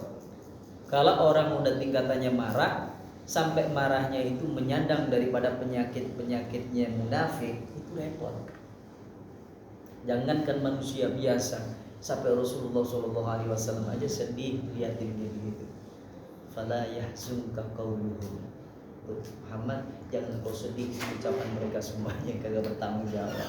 Kalau orang udah tingkatannya marah, sampai marahnya itu menyandang daripada penyakitnya munafik, itu repot. Jangankan manusia biasa, sampai Rasulullah SAW aja sedih liatin dia begitu. Fala yahzunka qauluhum, Tuh, Muhammad, jangan kau sedih ucapan mereka semuanya kagak bertanggung jawab.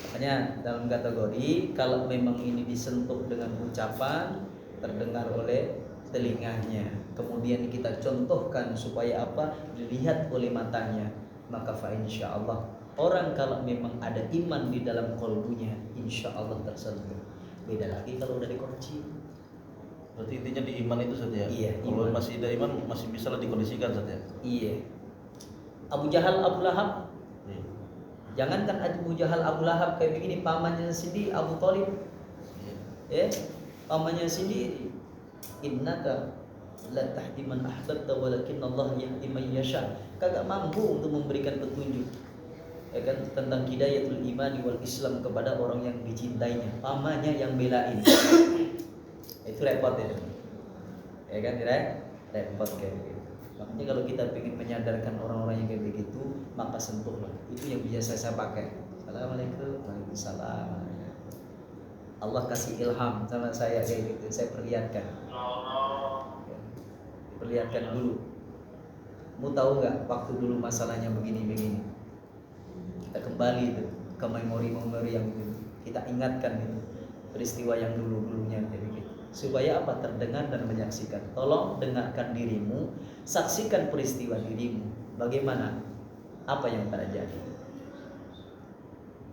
Makanya dalam kategori kalau memang ini disentuh dengan ucapan, terdengar oleh telinganya, kemudian kita contohkan supaya apa? Dilihat oleh matanya, maka fa insyaallah orang kalau memang ada iman di dalam qalbunya, insyaallah tersentuh. Beda lagi kalau udah dikunci. Berarti intinya di iman itu saja. Iya, Kalau iman. masih ada iman masih bisa lah dikondisikan saja. Iya. Abu Jahal, Abu Lahab. Iya. Jangankan Abu Jahal, Abu Lahab kayak begini, pamannya sendiri Abu Thalib. Iya. Pamannya sendiri. Innaka la tahdi man ahbabta walakin Allah yahdi man yasha. Kagak mampu untuk memberikan petunjuk. Ya kan, tentang hidayatul imani wal Islam kepada orang yang dicintainya. Pamannya yang belain. Itu repot ya kan, repot kayak begitu. Makanya kalau kita ingin menyadarkan orang-orang yang kayak begitu, maka sentuhlah. Itu yang biasa saya pakai. Assalamualaikum, waalaikumsalam. Allah kasih ilham sama saya kayak gitu, saya perlihatkan. Perlihatkan dulu. Mau tahu nggak waktu dulu masalahnya begini-begini? Kita kembali itu ke memori-memori yang dulu. Kita ingatkan itu peristiwa yang dulu-dulunya kayak begitu. Supaya apa? Terdengar dan menyaksikan. Tolong dengarkan dirimu, saksikan peristiwa dirimu. Bagaimana? Apa yang terjadi?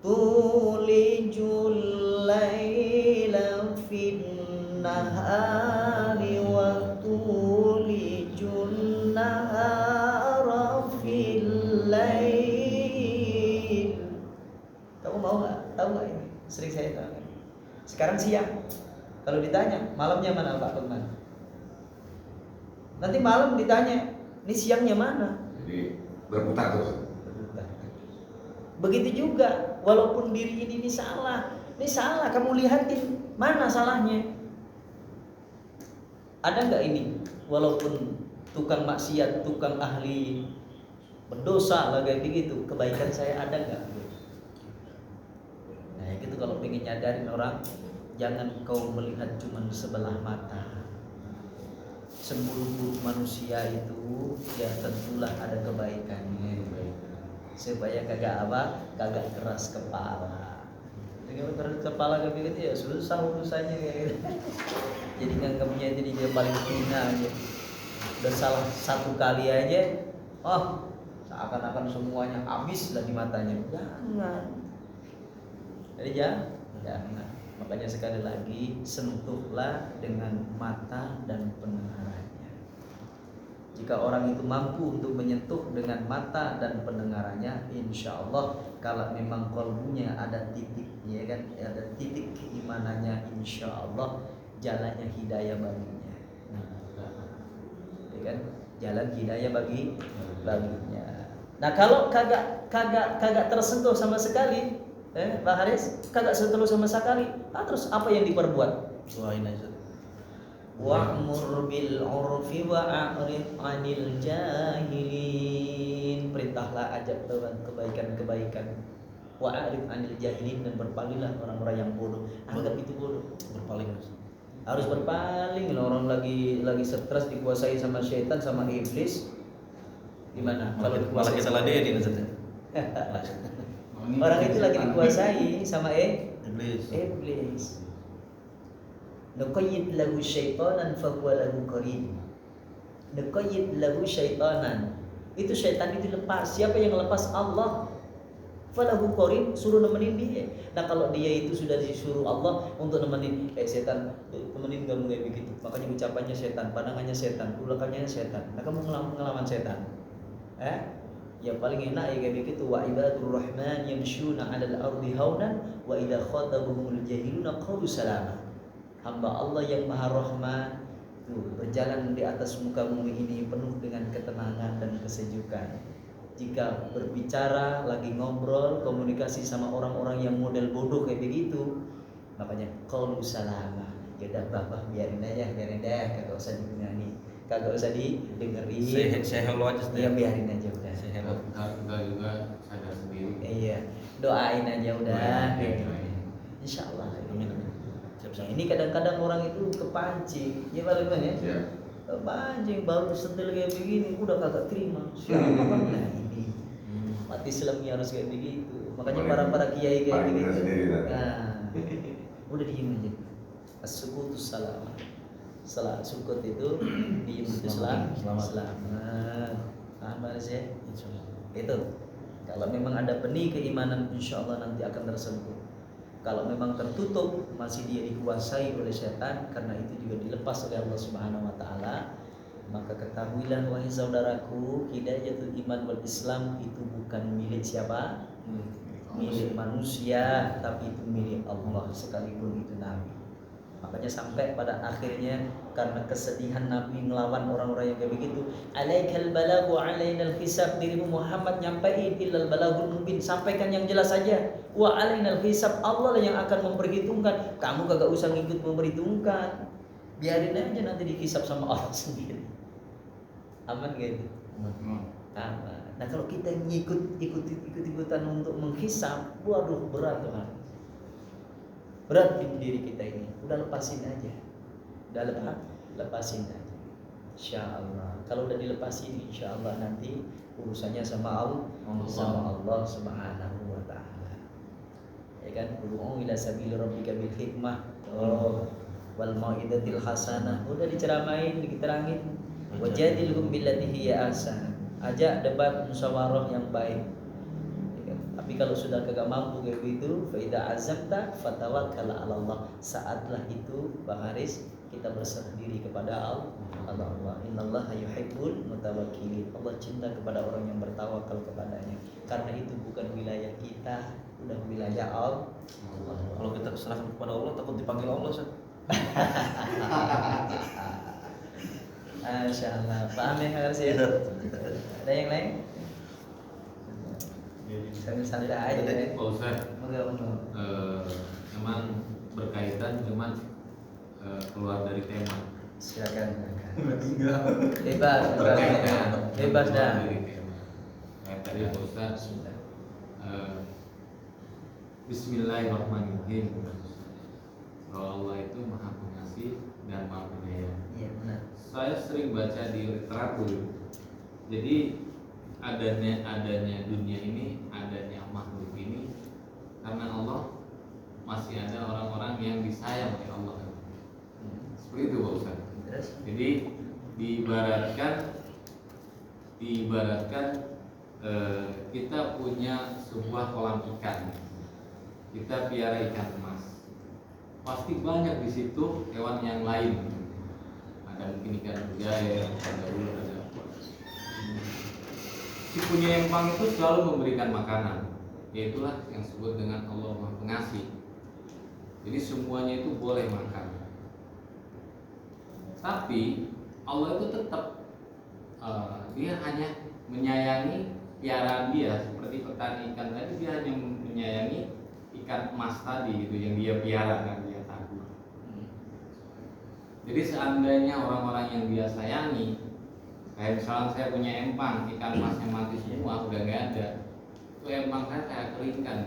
Tulijul laila fin nahari wa tulijun nahara fil lail. Kamu mau nggak? Tahu nggak ini? Sering saya tahu. Sekarang siang. Kalau ditanya, malamnya mana Pak Lukman? Nanti malam ditanya, ini siangnya mana? Jadi berputar terus. Begitu juga, walaupun diri ini salah, kamu lihatin mana salahnya? Ada nggak ini? Walaupun tukang maksiat, tukang ahli berdosa lah kayak begitu, kebaikan saya ada nggak? Nah, gitu kalau pengen nyadarin orang. Jangan kau melihat cuma sebelah mata. Seburuk-buruk manusia itu ya tentulah ada kebaikannya. Supaya kagak kagak keras kepala. Dengan keras kepala kayak begitu ya susah urusannya kayak gitu. Jadi nganggapnya jadi dia paling hina aja. Udah salah satu kali aja, seakan-akan semuanya habis lah di matanya. Jangan. Jadi jangan. Makanya sekali lagi sentuhlah dengan mata dan pendengarannya. Jika orang itu mampu untuk menyentuh dengan mata dan pendengarannya, insya Allah kalau memang kalbunya ada titik, ya kan, ada titik keimanannya, insya Allah jalannya hidayah baginya. Ya kan, jalan hidayah baginya. Nah kalau kagak tersentuh sama sekali. Pak Haris kagak sentuh sama sekali. Terus apa yang diperbuat? Doain aja. Wa'mur bil 'urfi wa'rid 'anil jahilin. Perintahlah, ajak kebaikan-kebaikan. Wa'rid 'anil jahilin, dan berpalinglah orang-orang yang bodoh. Anggap itu bodoh. Berpaling. Harus berpaling. Orang lagi stres, dikuasai sama syaitan, sama iblis. Gimana? Kalau Malah kita ladenin saja. Orang itu lagi dikuasai sama iblis. Nuqayyid lahu syaitanan fahuwa lahu qarin. Nuqayyid lahu syaitanan. Itu syaitan itu lepas. Siapa yang lepas? Allah. Falahu qarin, suruh nemenin dia. Nah kalau dia itu sudah disuruh Allah untuk nemenin, setan temenin kamu kayak begitu. Makanya ucapannya setan, pandangannya setan, ulakannya setan. Nah kamu ngelawan setan. Yang paling enak ya kayak begitu. Wa ibadur rahman yamshuna 'alal ardi haunan wa idza khatabahumul jahiluna qalu salama. Hamba Allah yang Maha Rahman berjalan di atas muka bumi ini penuh dengan ketenangan dan kesejukan. Jika berbicara, lagi ngobrol, komunikasi sama orang-orang yang model bodoh kayak begitu, makanya qalu salama. Ya udah Bapak biarin aja, kagak usah digini. Kagak usah didengerin. Saya hello aja Ya biarin aja udah. Saya hello. Enggak juga sadar sendiri. Iya, doain aja udah. Iya. Insya Allah. Amin. Nah, ini kadang-kadang orang itu kepancing, ya Pak Lukman ya. Ya. Anjing baru sentil kayak begini udah kagak terima. Siapa nah ini mati Islamnya harus kayak begitu. Makanya para kiai kayak paling benar begitu. sendiri, kan? Nah, udah diem aja. As-sukutu salam. Sukut itu diem itu selamat. Amal sih. Itu. Kalau memang ada benih keimanan, insya Allah nanti akan tersentuh. Kalau memang tertutup, masih dia dikuasai oleh setan, karena itu juga dilepas oleh Allah Subhanahu Wa Taala. Maka ketahuilah wahai saudaraku, hidayatul iman wal Islam itu bukan milik siapa? Milik manusia, tapi itu milik Allah, sekalipun itu Nabi. Makanya sampai pada akhirnya karena kesedihan Nabi melawan orang-orang yang kayak begitu, alaikal balagu alainal hisab, dirimu Muhammad nyampein illal balagul mubin, sampaikan yang jelas saja. Wa alainal hisab, Allah lah yang akan memperhitungkan. Kamu kagak usah ngikut memperhitungkan. Biarin aja nanti dihisab sama Allah sendiri. Aman gak itu? Aman. Nah kalau kita ikut-ikutan untuk menghisab, waduh berat Tuhan. Berat di diri kita ini. Udah lepasin aja. Udah lepasin aja. Insya Allah. Kalau udah dilepasin, insya Allah nanti urusannya sama Allah Subhanahu Wa Taala. Ya kan? Ud'u ila sabili rabbika bil hikmah. Wal mau'izatil hasanah. Udah diceramain, diterangin. Wajadilhum billati hiya ahsan. Ajak debat musyawarah yang baik. Tapi kalau sudah kagak mampu kayak begitu, fa idza azamta fatawakkal 'ala Allah. Saatlah itu Bang Haris kita berserah diri kepada Allah. Innallaha yuhibbul mutawakkilin. Allah cinta kepada orang yang bertawakal kepadanya. Karena itu bukan wilayah kita, udah wilayah Allah. Kalau kita serahkan kepada Allah, takut dipanggil Allah, Ustaz. Masya Allah. Paham ya Kang Haris ya? Ada yang lain? Santai aja ya. Pak Ustaz, Moga-moga. memang berkaitan cuman keluar dari tema. Silakan. Tinggal. Bebas dah. Keluar dari tema. Kayak tadi Pak Ustaz, Bismillahirrahmanirrahim. Bahwa Allah itu Maha Pengasih dan Maha Penyayang. Iya benar. Saya sering baca di literatur. Jadi adanya dunia ini, adanya makhluk ini karena Allah masih ada orang-orang yang disayang oleh Allah. Seperti itu Pak Ustaz. Terus? Jadi diibaratkan kita punya sebuah kolam ikan. Kita piara ikan emas. Pasti banyak di situ hewan yang lain. Ada mungkin ikan mujair, ada ular, ada apa. Si punya empang itu selalu memberikan makanan. Yaitulah yang disebut dengan Allah Maha Pengasih. Jadi semuanya itu boleh makan. Tapi Allah itu tetap dia hanya menyayangi piaraan dia, seperti petani ikan tadi, dia hanya menyayangi ikan emas tadi gitu yang dia piara dan dia tabur. Jadi seandainya orang-orang yang dia sayangi, kayak misalnya saya punya empang, ikan emasnya mati semua, udah nggak ada, itu empang saya keringkan,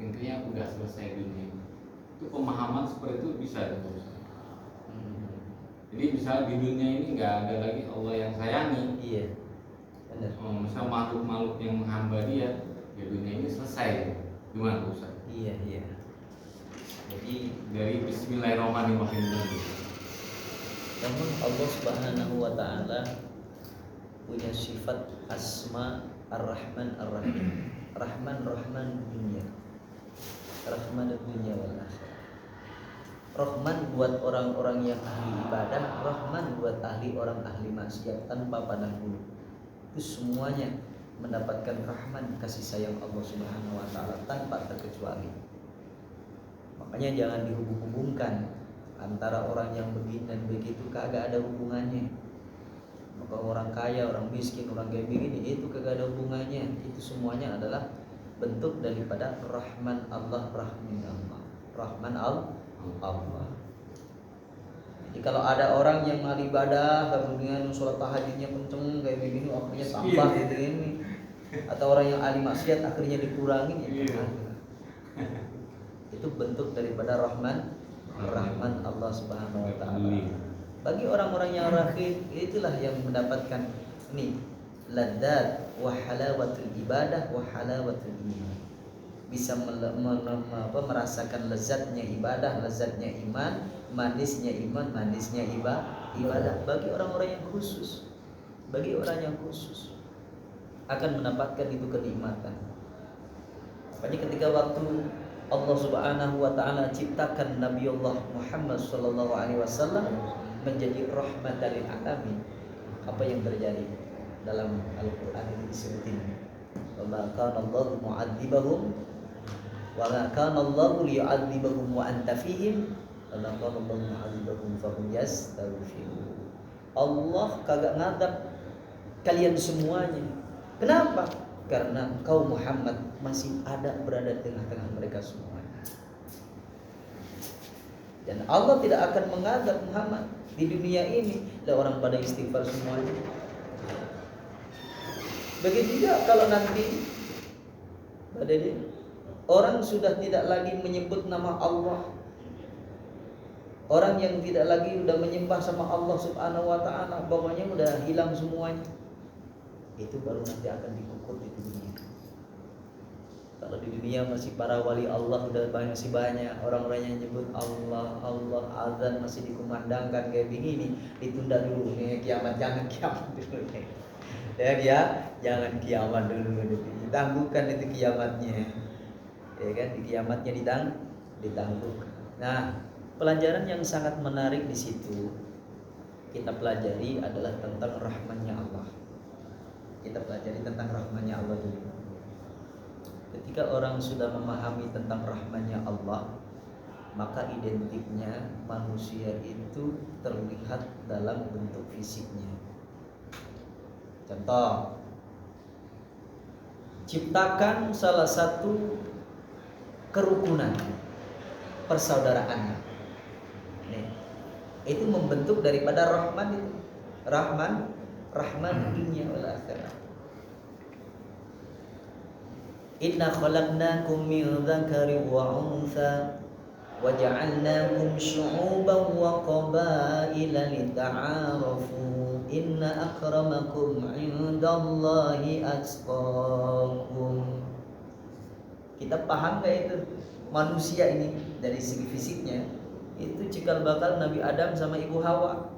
intinya udah selesai dunia. Itu pemahaman seperti itu bisa terus. Jadi misalnya di dunia ini nggak ada lagi Allah yang sayangi. Iya. Benar. Misal makhluk-makhluk yang menghamba dia, ya dunia ini selesai. Gimana Ustaz? Iya. Jadi Dari Bismillahirrahmanirrahim. namun Allah Subhanahu Wa Taala punya sifat asma ar-Rahman ar-Rahim. Rahman dunia. Rahman dunia wal akhirah. Rahman buat orang-orang yang ahli ibadah, Rahman buat orang ahli maksiat tanpa pandang bulu. Itu semuanya mendapatkan rahman, kasih sayang Allah Subhanahu Wa Taala tanpa terkecuali. Makanya jangan dihubung-hubungkan antara orang yang begini dan begitu, kagak ada hubungannya. Maka orang kaya, orang miskin, orang kayak begini itu kagak ada hubungannya. Itu semuanya adalah bentuk daripada rahman Allah, Rahman Allah. Jadi kalau ada orang yang ahli ibadah, kemudian sholat tahajudnya kenceng kayak begini, akhirnya tambah gitu ini. Atau orang yang ahli maksiat akhirnya dikurangin ya. Itu bentuk daripada rahman Allah Subhanahu Wa Taala. Bagi orang-orang yang rakhid, itulah yang mendapatkan ini ladzat wa halawatul ibadah wa halawatul iman. Bisa merasakan lezatnya ibadah, lezatnya iman, manisnya ibadah. Bagi orang-orang yang khusus, bagi orang yang khusus akan mendapatkan itu kenikmatan. Makanya ketika waktu Allah Subhanahu wa taala ciptakan Nabiullah Muhammad sallallahu alaihi wasallam menjadi rahmatan lil alamin, apa yang terjadi dalam Al-Qur'an ini disebutin, wa ma kana Allahu mu'adzibahum wa ma kana Allahu liyu'adzibahum wa anta fihim wa ma kana Allahu mu'adzibahum fa hum yastaghfirun. Allah kagak ngadab kalian semuanya. Kenapa? Karena kau Muhammad masih berada di tengah-tengah mereka semuanya. Dan Allah tidak akan mengadab Muhammad di dunia ini. Lah orang pada istighfar semuanya. Begitu juga kalau nanti orang sudah tidak lagi menyebut nama Allah. Orang yang tidak lagi udah menyembah sama Allah Subhanahu wa taala, pokoknya udah hilang semuanya. Itu baru nanti akan dikukut di dunia. Kalau di dunia masih para wali Allah udah masih banyak, orang-orang yang nyebut Allah, azan masih dikumandangkan kayak begini, ditunda dulu nih kiamat, jangan kiamat dulu nih. Jangan kiamat dulu, ditangguhkan itu kiamatnya. Ya kan, di kiamatnya ditangguhkan. Nah, pelajaran yang sangat menarik di situ kita pelajari adalah tentang rahmannya Allah. Kita pelajari tentang rahmannya Allah dulu. Ketika orang sudah memahami tentang rahmannya Allah, maka identiknya manusia itu terlihat dalam bentuk fisiknya. Contoh, ciptakan salah satu kerukunan, persaudaraan. Itu membentuk daripada rahman itu. Rahman dunia wal akhirah. Inna khalaqnakum min dzakarin wa untha wa ja'alnakum syu'uban wa qabaila lita'arafu inna akramakum 'indallahi atqakum. Kita paham gak itu? Manusia ini dari segi fisiknya itu cikal bakal Nabi Adam sama Ibu Hawa,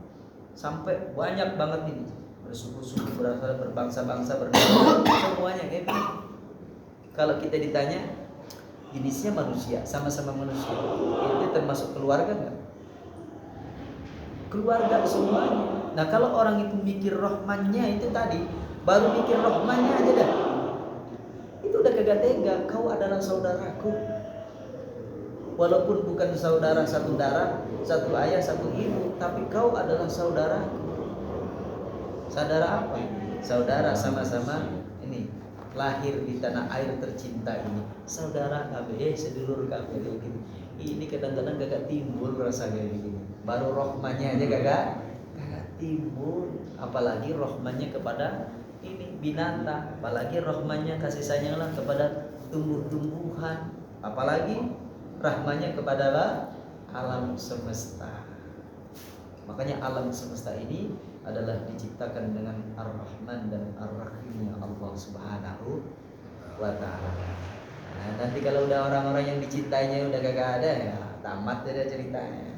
sampai banyak banget ini, bersuku-suku, berasal, berbangsa-bangsa, bernegara, semuanya kayak gitu. Kalau kita ditanya jenisnya manusia, sama-sama manusia, itu termasuk keluarga nggak? Keluarga semuanya. Nah kalau orang itu mikir rohmannya itu tadi, baru mikir rohmannya aja dah, itu udah kagak tega. Kau adalah saudaraku, walaupun bukan saudara satu darah, satu ayah, satu ibu, tapi kau adalah saudaraku. Saudara apa? Saudara sama-sama ini lahir di tanah air tercinta ini. Saudara kami, sedulur kami gitu. Ini kadang-kadang gak timbul rasa kayak gini. Baru rohmannya aja gak timbul, apalagi rohmannya kepada ini binatang, apalagi rohmannya kasih sayanglah kepada tumbuh-tumbuhan, apalagi rahmanya kepada alam semesta. Makanya alam semesta ini adalah diciptakan dengan Ar-Rahman dan Ar-Rahimnya Allah Subhanahu wa ta'ala. Nah, nanti kalau udah orang-orang yang dicintainya udah kagak ada, ya tamat ya ceritanya.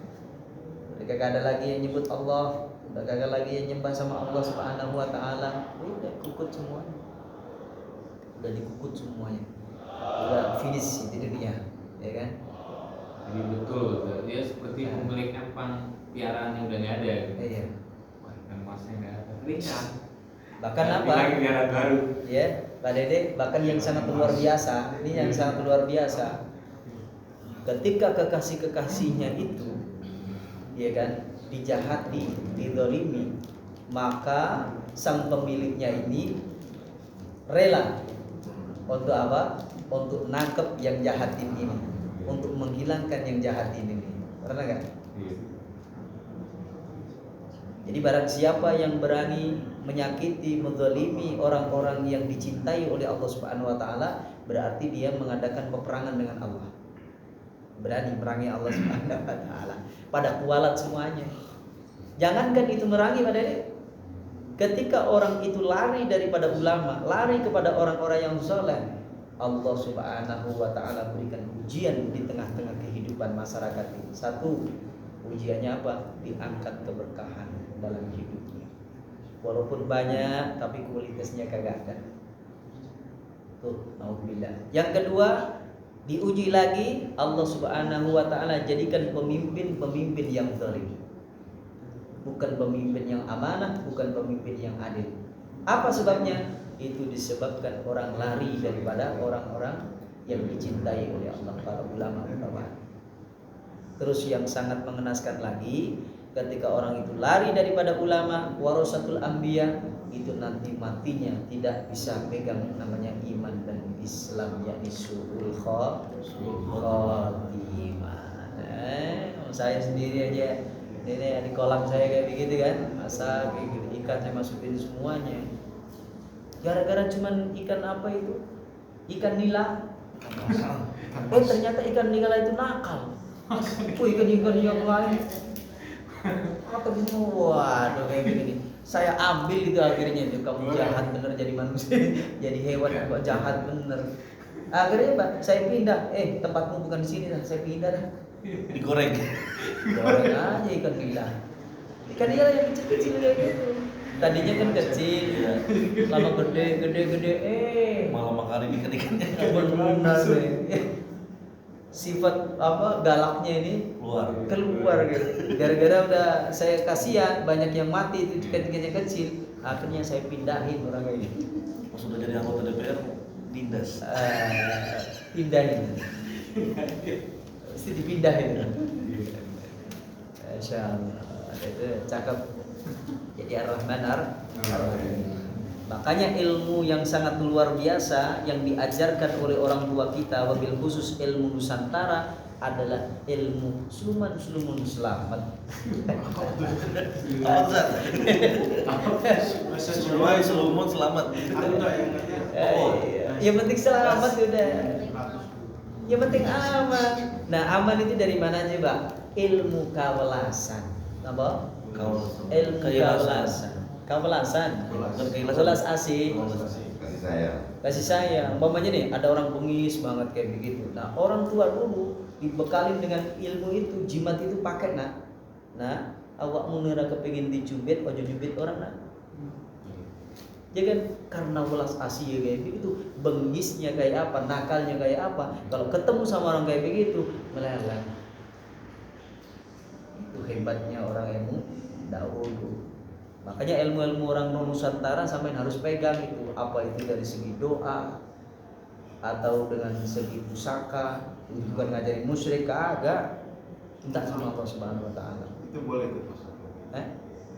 Udah kagak ada lagi yang nyebut Allah, udah kagak lagi yang nyembah sama Allah Subhanahu wa ta'ala. Udah kukut semuanya. Udah dikukut semuanya. Udah finish itu dia, ya kan? Jadi betul, dia seperti pemilik empang piaraan yang udah nggak ada. Iya. Wah, emasnya nggak ada. Ringan. Bahkan apa? Lagi piaraan baru. Ya, Pak Dede, bahkan yang sangat luar biasa. Ini yang sangat luar biasa. Ketika kekasih-kekasihnya itu, ya kan, dijahati, dizalimi, maka sang pemiliknya ini rela untuk apa? Untuk nangkep yang jahatin ini, untuk menghilangkan yang jahatin ini. Pernah nggak? Jadi barang siapa yang berani menyakiti, menzalimi orang-orang yang dicintai oleh Allah Subhanahu wa taala, berarti dia mengadakan peperangan dengan Allah. Berani merangi Allah Subhanahu wa taala. Pada kualat semuanya. Jangankan itu merangi pada ini. Ketika orang itu lari daripada ulama, lari kepada orang-orang yang soleh, Allah Subhanahu wa Ta'ala berikan ujian di tengah-tengah kehidupan masyarakat ini. Satu, ujiannya apa? Diangkat keberkahan dalam hidupnya. Walaupun banyak, tapi kualitasnya kagak ada. Tuh, naudzubillah. Yang kedua, diuji lagi Allah Subhanahu wa Ta'ala jadikan pemimpin yang zalim. Bukan pemimpin yang amanah, bukan pemimpin yang adil. Apa sebabnya? Itu disebabkan orang lari daripada orang-orang yang dicintai oleh Allah, para ulama. Terus yang sangat mengenaskan lagi, ketika orang itu lari daripada ulama, warasatul anbiya, itu nanti matinya tidak bisa pegang namanya iman dan Islam, yakni su'ul khotimah. Saya sendiri aja ini di kolam saya kayak begitu kan, masa kayak gitu, ikan saya masukin semuanya. Gara-gara cuman ikan apa itu? Ikan nila. Ternyata ikan nila itu nakal. Ikan-ikan yang lain apa semua, waduh kayak gini. Saya ambil itu akhirnya itu, kamu jahat bener jadi manusia, jadi hewan kok jahat bener. Akhirnya Pak, saya pindah. Tempatmu bukan di sini, saya pindah dah. Digoreng. Goreng aja ikan nila. Ikan nila yang kecil-kecil kayak gitu. Tadinya kan kecil, lama gede. Malah makan ikan-ikannya. Benar deh. Sifat apa galaknya ini keluar gitu. Gara-gara udah saya kasihan banyak yang mati itu ikan-ikannya kecil. Akhirnya saya pindahin orang kayak gitu. Pas sudah jadi anggota DPR, dindas. Pindahin. Mesti dipindahin. Masya Allah. Itu cakep. Jadi Ar-Rahman Ar-Rahim. Makanya ilmu yang sangat luar biasa yang diajarkan oleh orang tua kita, wabil khusus ilmu Nusantara, adalah ilmu suluman selamat. Suluman selamat. Yang penting selamat udah. Yang penting aman. Nah, aman itu dari mana aja, Pak? Ilmu kawelasan. Apa? Ilmu kawelasan. Kawelasan. Welas asih. Kasih sayang. Umpamanya nih, ada orang bengis banget kayak begitu. Nah, orang tua dulu dibekalin dengan ilmu itu, jimat itu pakai nak. Nah, awakmu nira kepengin dicubit, ojo jubit orang nak. Ya kan, karena welas asih kayak begitu, bengisnya kayak apa, nakalnya kayak apa. Kalau ketemu sama orang kayak begitu, meleleh. Itu hebatnya orang ilmu dahulu. Makanya ilmu-ilmu orang Nusantara sampai harus pegang itu, apa itu dari segi doa atau dengan segi pusaka, bukan ngajarin musyrik kagak, minta sama Allah Subhanahu wa Ta'ala. Itu boleh tuh Mas.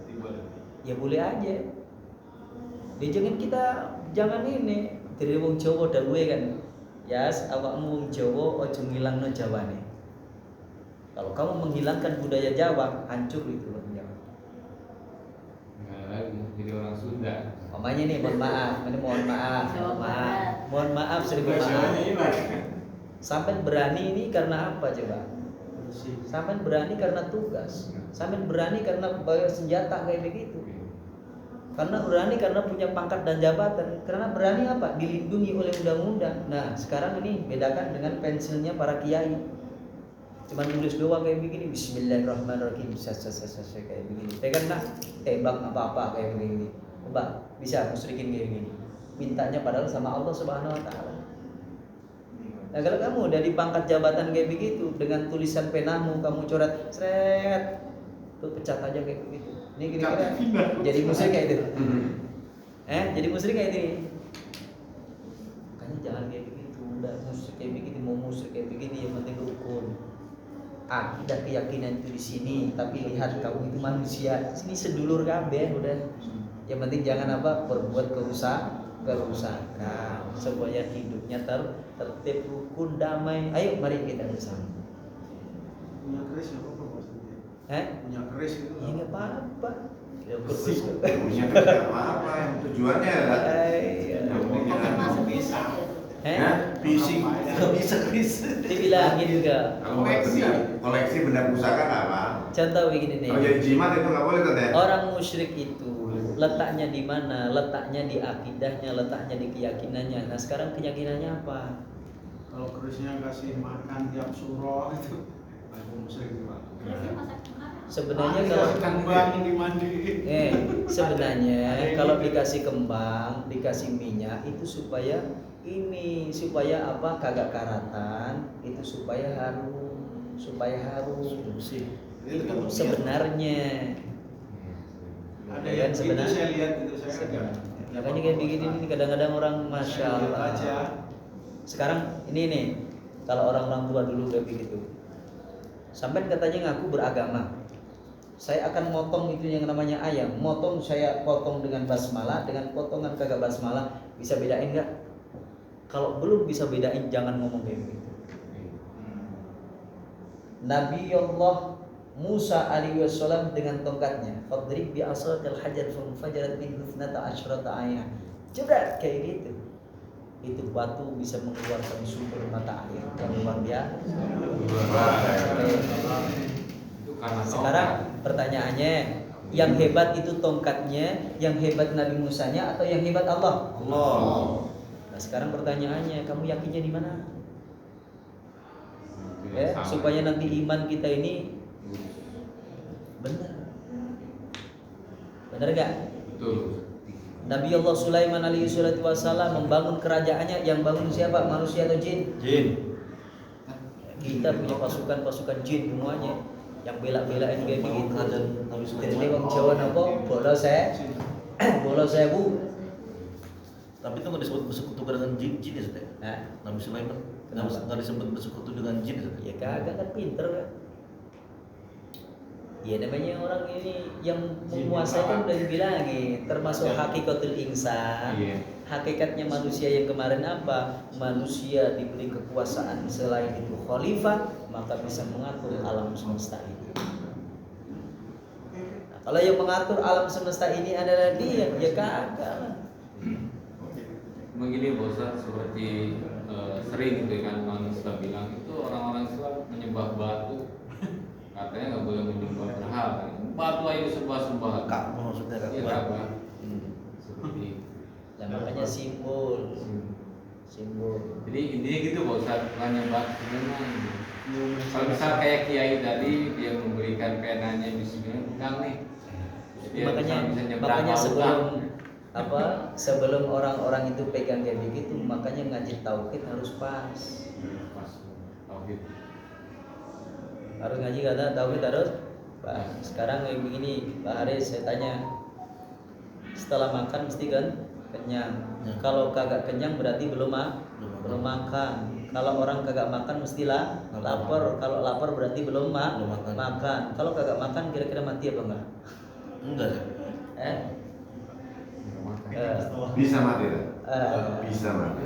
Itu boleh. Ya boleh aja. Jangan ini dari wong Jawa dawuhe kan. Yas, awakmu wong Jawa ojo ngilangno Jawane. Kalau kamu menghilangkan budaya Jawa, hancur itu orang Jawa. Jadi orang Sunda. Mamanya nih, mohon maaf, seribu maaf. Sampai berani ini karena apa coba? Sampai berani karena tugas. Sampai berani karena bawa senjata kayak begitu. Karena berani karena punya pangkat dan jabatan. Karena berani apa? Dilindungi oleh undang-undang. Nah, sekarang ini bedakan dengan pensilnya para kiai. Cuman nulis doang kayak begini, Bismillahirrahmanirrahim, kayak begini. Pegang nak, tembak apa-apa kayak begini. Coba bisa musyrikin kayak begini. Mintanya padahal sama Allah Subhanahu wa Ta'ala. Nah, kalau kamu udah di pangkat jabatan kayak begitu, dengan tulisan penamu kamu coret, seret, tuh pecat aja kayak begitu. Ini kira-kira jadi musyrik kayak itu. Jadi musyrik kayak ini. Makanya jangan kayak begitu. Udah musyrik kayak begitu, mau musyrik kayak begini, yang penting rukun. Akidah keyakinan itu di sini, tapi lihat kamu itu manusia. Sini sedulur kabeh udah. Yang penting jangan apa berbuat kerusakan. Supaya hidupnya tertib, rukun, damai. Ayo mari kita bersama. Punya keris apa maksudnya? Punya keris itu. Ya enggak apa-apa. Ya Punya keris apa? Yang tujuannya adalah iya. masuk bisa. PC nggak bisa Chris. Dibilangin enggak? Kalau buat koleksi benda pusaka nggak apa? Contoh begini nih. Kalau jadi jimat itu nggak boleh tuh deh. Orang musyrik itu letaknya di mana? Letaknya di akidahnya, letaknya di keyakinannya. Nah, sekarang keyakinannya apa? Kalau kerisnya kasih makan tiap surah itu, aku musyrik juga. Sebenarnya kalau kembang dimandiin. sebenarnya kalau dikasih kembang, dikasih minyak itu supaya apa? Kagak karatan, itu supaya harum. Itu sebenarnya. Ada Ya yang kan, itu sebenarnya. saya lihat itu saya agak. Makanya kayak begini nih kadang-kadang orang masya Allah. Aja. Sekarang ini nih, kalau orang tua dulu kayak begitu. Sampai katanya ngaku beragama. Saya akan motong itu yang namanya ayam. Motong saya potong dengan basmalah, dengan potongan kagak basmalah. Bisa bedain nggak? Kalau belum bisa bedain jangan ngomong kayak begitu. Nabi Allah Musa alaihi wasallam dengan tongkatnya, fadrib bi asakal hajar fajarat minhu 12 ayah. Jebret kayak gitu. Itu batu bisa mengeluarkan sumber mata air yang luar biasa. Sekarang pertanyaannya, yang hebat itu tongkatnya, yang hebat Nabi Musanya atau yang hebat Allah? Allah. Nah, sekarang pertanyaannya, kamu yakinnya di mana? Ya, supaya nanti iman kita ini benar. Benar gak? Betul. Nabi Allah Sulaiman alaihi salatu wasallam membangun kerajaannya, yang bangun siapa? Manusia atau jin? Jin. Kita punya pasukan jin semuanya yang bela-belain kayak Bangun begitu. kerajaan Nabi Sulaiman. Jadi wong Jawa napa? Bola sewu. Tapi itu nggak disebut bersekutu dengan jin ya Ustaz? Nah, Nabi Sulaiman Kenapa? nggak disebut bersekutu dengan jin Ustaz? ya kagak kan pinter kan? Ya namanya orang ini yang menguasai kan udah dibilangin, termasuk hakikatul insan. Iya. Hakikatnya manusia yang kemarin apa? Manusia diberi kekuasaan selain itu khalifah, maka bisa mengatur alam semesta ini. Nah, kalau yang mengatur alam semesta ini adalah dia, ya kagak. Begini bosan seperti sering gitu kan manusia bilang itu orang-orang Islam menyembah batu, katanya nggak boleh menyembah berhala. Batu aja disembah-sembah. Ka'bah maksudnya Iya Ka'bah. Ka'bah. Seperti Nah, makanya simbol. jadi intinya gitu bosan bukan nyembah memang. Kalau misal kayak Kiai tadi dia memberikan penanya bismillah pegang nih. Dia Makanya bisa nyebrang sebelum orang-orang itu pegang kayak begitu, makanya ngaji tauhid harus pas. pas tauhid. Harus ngaji kata tauhid harus pas. Sekarang kayak begini, Pak Haris saya tanya, setelah makan mesti kan kenyang. Ya. Kalau kagak kenyang berarti belum makan. Kalau orang kagak makan mestilah lapar. Kalau lapar berarti belum makan. Kalau kagak makan kira-kira mati apa enggak? Enggak sih. Bisa mati kan? Bisa mati.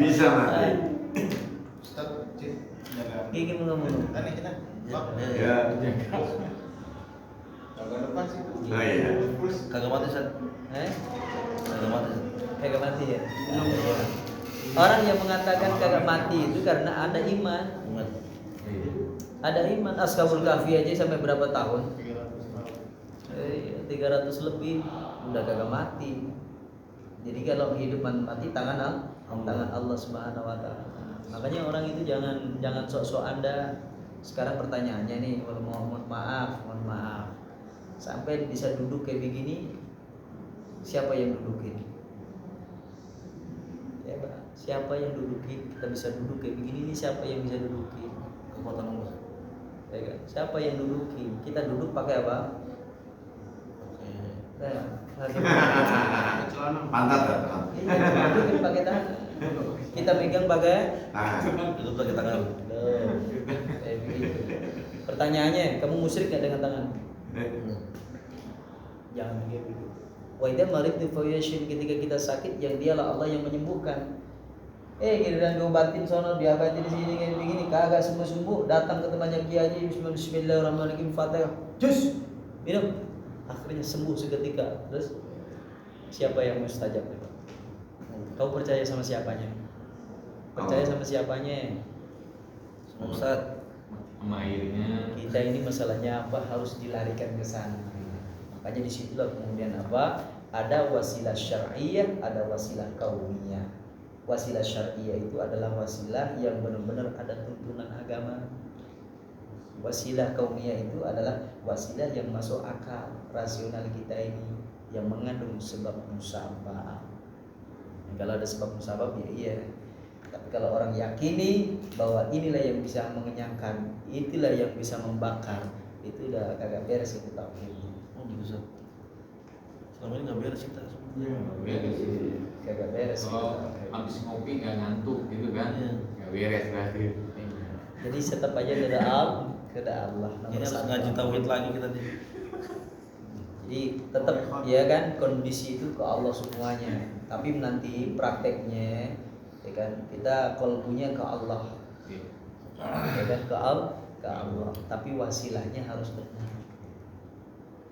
Bisa mati. Ustaz, Cik, jaga. Gigi mulu-mulu. Kan ini kita. Ya. Jaga depan sih. Oh iya. Kagak mati Ustaz. Kagak mati Ustaz. Kagak mati ya. Orang yang mengatakan kagak mati itu karena ada iman. Ingat. Ada iman. Ashabul Kahfi aja sampai berapa tahun? 300 lebih udah kagak mati. Jadi kalau hidup mati tangan Allah Subhanahu wa taala. Makanya orang itu jangan sok-sok Anda. Sekarang pertanyaannya nih, mohon maaf. Sampai bisa duduk kayak begini, siapa yang dudukin? Ya, Pak. Siapa yang dudukin? Kita bisa duduk kayak begini nih, siapa yang bisa dudukin? Kekuatan Allah. Ya kan? Siapa yang dudukin? Kita duduk pakai apa? Oke. Pantat kan? Iya, dudukin pakai tangan. Kita megang pakai Itu pakai tangan. kayak begitu. Pertanyaannya, kamu musyrik nggak dengan tangan? Jangan kayak begitu. Wa idza maridtu fa yashfin, ketika kita sakit yang dialah Allah yang menyembuhkan. Giliran diobatin sono diabatin di sini kayak begini kagak sembuh-sembuh, datang ke temannya Kiai bismillahirrahmanirrahim Fatihah. Jus. Minum. Akhirnya sembuh seketika. Terus Siapa yang mustajab? Kau percaya sama siapanya? Percaya sama siapanya? Ustaz, Sama airnya. Kita ini masalahnya apa? Harus dilarikan ke sana. Makanya disitulah kemudian apa? Ada wasilah syar'iyah, ada wasilah kauniyah. Wasilah syar'iyah itu adalah wasilah yang benar-benar ada tuntunan agama. Wasilah kauniyah itu adalah wasilah yang masuk akal, rasional kita ini, yang mengandung sebab musabab. Kalau ada sebab musabab ya iya. Tapi kalau orang yakini bahwa inilah yang bisa mengenyangkan, itulah yang bisa membakar, itu udah kagak beres itu tauhidnya. oh gitu Ustaz. Selama ini nggak beres kita. Beres sih. Kagak beres. Kalau habis ngopi nggak ngantuk gitu kan? Iya. Nggak beres berarti. Jadi tetap aja kepada Allah nomor Ini harus satu. ngaji tauhid lagi kita nih. Jadi tetap ya kan kondisi itu ke Allah semuanya. Tapi nanti prakteknya ya kan kita kolbunya ke Allah. Ya kan ke Allah. Tapi wasilahnya harus benar.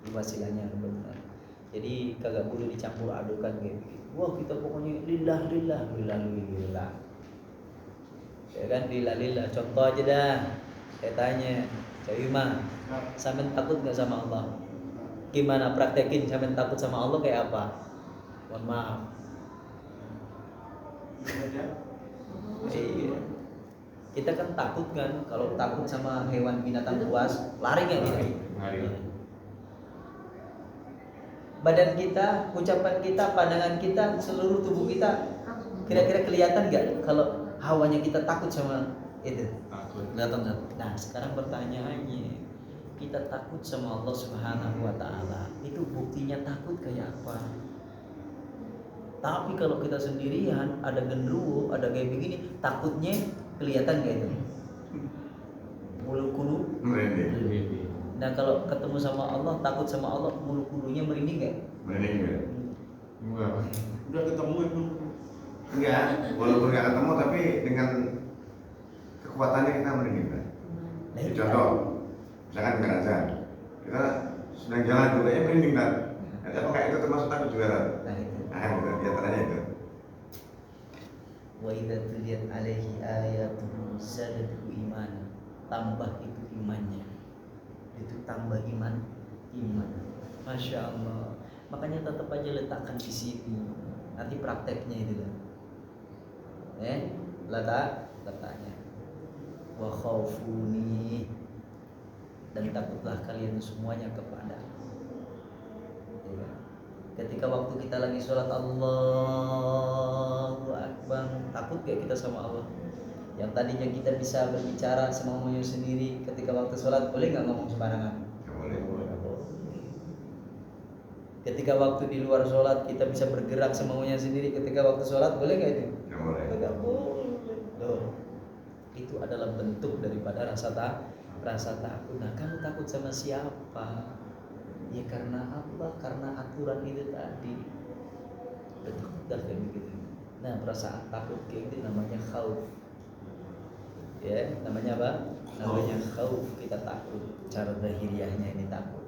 Wasilahnya harus benar. Jadi kagak boleh dicampur adukan kayak gitu. Wah kita pokoknya lillah. Ya kan lillah. Contoh aja dah. Saya tanya, Cak Ima, sampean takut nggak sama Allah? Gimana praktekin sampean takut sama Allah kayak apa? Mohon maaf. Iya. Kita kan takut kan, kalau takut sama hewan binatang buas, lari nggak kita? Lari. Badan kita, ucapan kita, pandangan kita, seluruh tubuh kita, kira-kira kelihatan nggak kalau hawanya kita takut sama itu? Takut. Kelihatan Ustaz. Nah sekarang pertanyaannya, kita takut sama Allah Subhanahu Wa Taala, itu buktinya takut kayak apa? Tapi kalau kita sendirian, ada genderuwo, ada kayak begini, takutnya kelihatan gak itu? Bulu-kulu. Merinding. Nah kalau ketemu sama Allah, takut sama Allah, bulu-kulunya merinding gak? Merinding enggak? Enggak. Udah ketemu emang. Enggak, walaupun nggak ketemu tapi dengan kekuatannya kita merinding kan. Nah, itu Contoh, misalkan kerajaan, kita sedang jalan juga ya merinding kan. Apakah itu termasuk takut juga kan? Nah itu. Nah, gitu, di antaranya itu. Wa idza tuliyat alaihi ayatuhu zadatuhu iman. Tambah itu imannya. Itu tambah iman. Masya Allah. Makanya tetap aja letakkan di sini. Nanti prakteknya itu kan. Letaknya. Wa khaufuni, dan takutlah kalian semuanya kepada. Ya. Ketika waktu kita lagi sholat Allahu Akbar, takut gak kita sama Allah? Yang tadinya kita bisa berbicara semaunya sendiri, ketika waktu sholat boleh gak ngomong sembarangan? Nggak boleh. Ketika waktu di luar sholat kita bisa bergerak semaunya sendiri, ketika waktu sholat boleh gak itu? Nggak boleh. Nggak boleh. Loh, itu adalah bentuk daripada rasa takut. Nah, kamu takut sama siapa? Ya karena Allah, karena aturan itu tadi. Betul kayak begitu. Nah, perasaan takut kayak gitu namanya khauf. Ya, namanya apa? Namanya khauf. Kita takut. Cara zahiriahnya ini takut.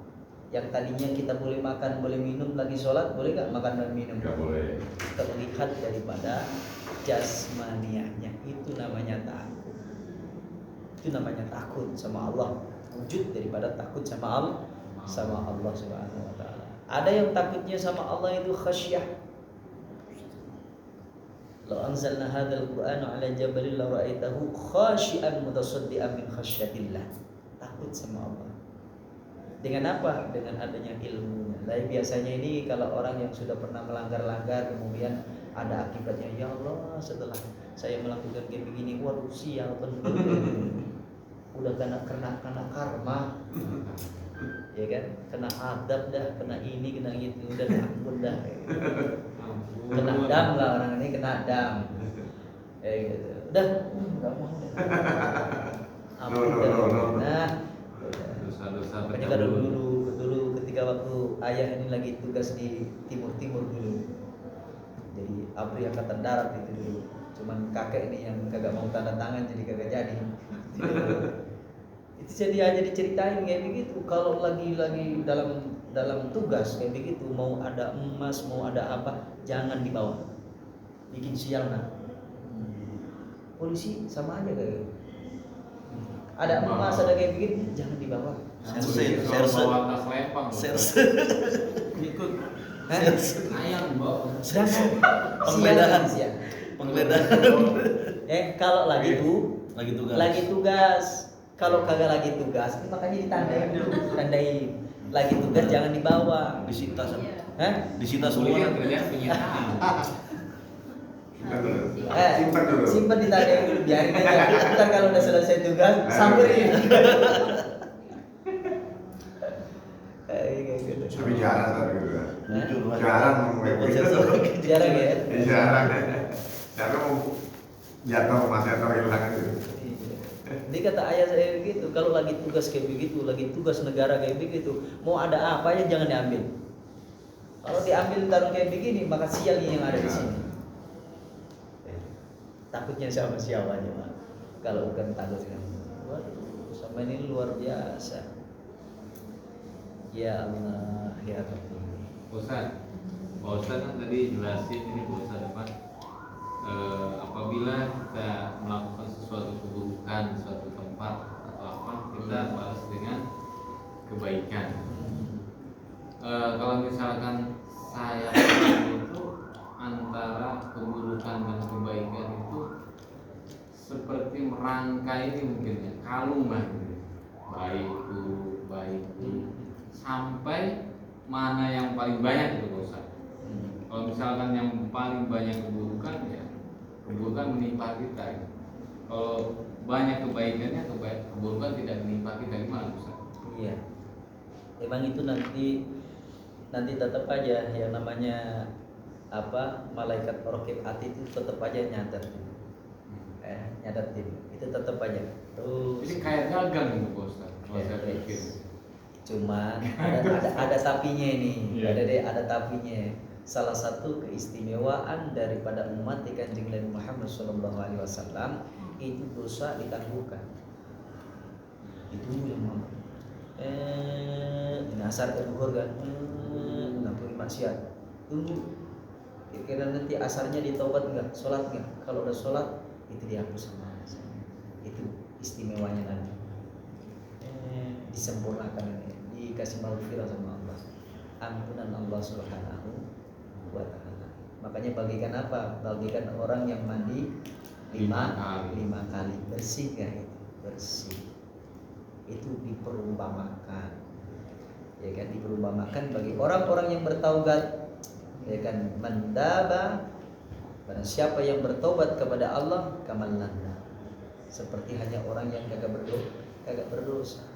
Yang tadinya kita boleh makan, boleh minum lagi sholat, boleh gak makan dan minum? Nggak boleh. Terlihat daripada jasmaniahnya, itu namanya takut. Itu namanya takut sama Allah. Wujud daripada takut sama Allah Subhanahu wa taala. Ada yang takutnya sama Allah itu khasyah. Law anzalna hadzal qur'ana 'ala jabalin la ra'aitahu khashi'an mutasaddian min khasyatillah. Takut sama Allah. Dengan apa? Dengan adanya ilmunya. Tapi biasanya ini kalau orang yang sudah pernah melanggar kemudian ada akibatnya, ya Allah setelah saya melakukan kayak begini, waduh sial bener. Udah kena karma. Ya kan, kena adab dah, kena ini, kena itu, udah takut dah. Kena dam lah orang ini, kena dam. Gitu. Udah, nggak mau. No. Nah, Dosa-dosa makanya kalau dulu ketika waktu ayah ini lagi tugas di timur dulu. Jadi ABRI Angkatan Darat itu dulu. Cuman kakek ini yang kagak mau tanda tangan jadi kagak jadi. Itu jadi aja diceritain kayak begitu. Kalau lagi dalam dalam tugas kayak begitu, mau ada emas, mau ada apa, jangan dibawa. Bikin sial nah. Polisi sama aja kayak gitu. Ada emas, ada kayak begini, jangan dibawa. Serse. bawa tas lepang. Ikut. Ayam bawa. Jangan. Penggeledahan. Sial. Penggeledahan. Kalau lagi Lagi tugas. lagi tugas. Kalau kagak lagi tugas, makanya tandai lagi tugas jangan dibawa. Disita sama. Hah? Disita Polisi semua. yang kerja penyitaan. Simpan dulu. Simpan ditandai dulu, biarin aja. Ntar kalau udah selesai tugas, samperin. Kayak gitu. Tapi jarang tapi gitu kan. Jujur lah. Jarang ngomong Dapat gitu. serse. Jarang ya. Jarang. Karena mau jatuh emas atau hilang gitu. Jadi kata ayah saya begitu, kalau lagi tugas kayak begitu, lagi tugas negara kayak begitu, mau ada apa ya jangan diambil. Kalau diambil taruh kayak begini, maka sial yang ada di sini. Takutnya sama siapanya, Pak. Kalau bukan takut kan. Waduh, sama ini luar biasa. Ya Allah, ya Rabbi. Ustaz, Pak Ustaz kan tadi jelasin ini Pak Ustaz apa? Apabila kita melakukan sesuatu keburukan di suatu tempat atau apa, kita balas dengan kebaikan. Kalau misalkan saya itu antara keburukan dan kebaikan itu seperti merangkai ini mungkin ya, kalung lah gitu. Baik sampai mana yang paling banyak itu Pak Ustaz. Kalau misalkan yang paling banyak keburukan ya keburukan menimpa kita ya. Kalau banyak kebaikannya keburukan tidak menimpa kita, gimana Ustaz? Iya. Emang itu nanti tetap aja yang namanya apa, malaikat raqib ati itu tetap aja nyatet. Nyatetin. Itu tetap aja. Terus Ini kayak dagang gitu Pak Ustaz. Kalau saya pikir. Cuman ada tapinya ini. Iya. Ada tapinya. Salah satu keistimewaan daripada umat di Kanjeng Nabi Muhammad SAW itu dosa ditangguhkan. Itu yang mau. Asar ke zuhur kan, ngampuni maksiat. Tunggu. Kira-kira nanti asarnya ditaubat enggak, sholat enggak? Kalau udah sholat itu dihapus sama Allah. Itu istimewanya nanti. Disempurnakan ini, dikasih maghfirah sama Allah. Ampunan Allah Subhanahu wa ta'ala. Makanya bagikan apa? Bagikan orang yang mandi lima kali. Bersih gak itu? Bersih. Itu diperumpamakan. Ya kan, diperumpamakan bagi orang-orang yang bertaubat. Ya kan, mendaba, pada siapa yang bertobat kepada Allah kamalana. Seperti hanya orang yang kagak berdosa.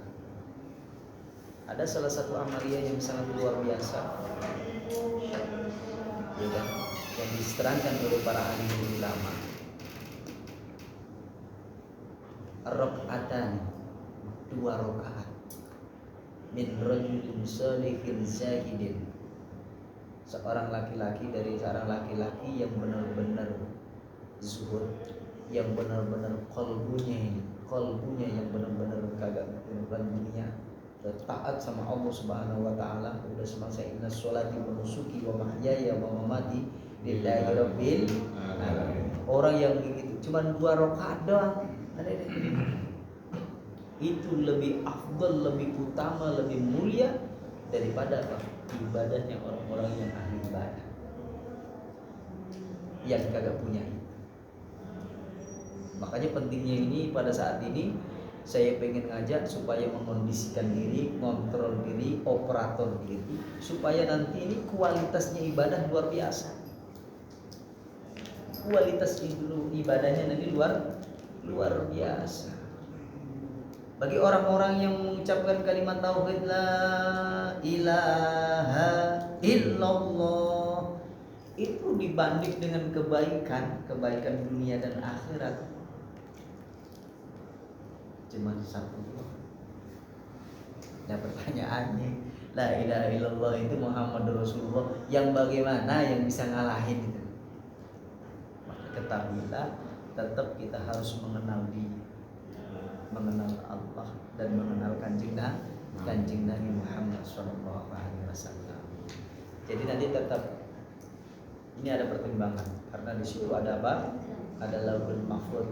Ada salah satu amalia yang sangat luar biasa, ya kan, yang diterangkan oleh para ahli ulama. Rakaatan, 2 rakaat min rajulin shalihin zahidin, seorang laki-laki yang benar-benar zuhud, yang benar-benar qalbunya yang benar-benar kagak bukan dunia, taat sama Allah Subhanahu wa taala. Udah semasa inna sholati wa nusuki wa mahyaya wa mamati lillahi rabbil alamin. Orang yang begitu cuman 2 rakaat doang. Itu lebih afdal, lebih utama, lebih mulia daripada ibadahnya orang-orang yang ahli ibadah, yang kagak punya itu. Makanya pentingnya ini pada saat ini saya pengen ngajak supaya mengkondisikan diri, kontrol diri, operator diri, supaya nanti ini kualitasnya ibadah luar biasa. Kualitas ibadahnya nanti luar biasa. Bagi orang-orang yang mengucapkan kalimat tauhid la ilaha illallah, itu dibanding dengan kebaikan dunia dan akhirat cuma 1 doang. Nah pertanyaannya, la ilaha illallah itu Muhammad Rasulullah yang bagaimana yang bisa ngalahin itu? Maka ketahuilah, tetap kita harus mengenal diri, mengenal Allah dan mengenal Kanjeng Kanjeng Nabi Muhammad Shallallahu Alaihi Wasallam. Jadi nanti tetap ini ada pertimbangan karena di situ ada apa? Ada Lauhul Mahfuz,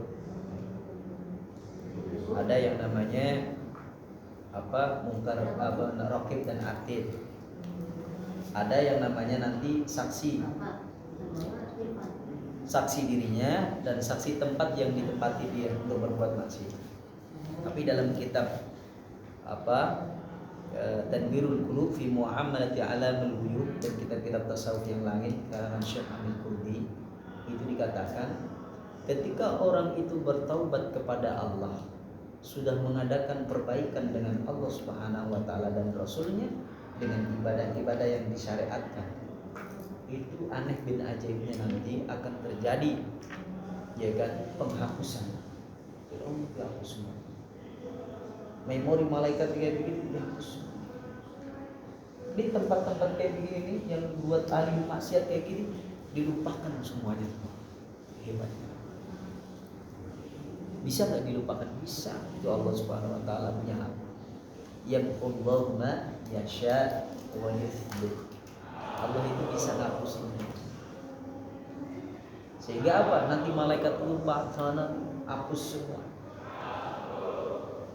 ada yang namanya apa? Mungkar, apa? Raqib dan Atid. Ada yang namanya nanti saksi dirinya dan saksi tempat yang ditempati dia untuk berbuat maksiat. Tapi dalam kitab apa? Tadbirul Qulub fi Mu'amalati Alamul Ghuyub dan kitab-kitab tasawuf yang lain karangan Syekh Hamid Kurdi itu dikatakan ketika orang itu bertaubat kepada Allah, sudah mengadakan perbaikan dengan Allah Subhanahu wa taala dan Rasulnya dengan ibadah-ibadah yang disyariatkan, itu aneh bin ajaibnya nanti akan terjadi, ya kan, penghapusan. Dihapus semua. Memori malaikat kayak begini dihapus. Di tempat-tempat kayak begini yang buat ahli maksiat kayak gini dilupakan semuanya. Hebatnya. Bisa nggak dilupakan? Bisa. Itu Allah Subhanahu Wa Taala punya hak. Yang Allahumma yasha wa yuthbit. Allah itu bisa ngapusin. Sehingga apa? Nanti malaikat lupa sana hapus semua.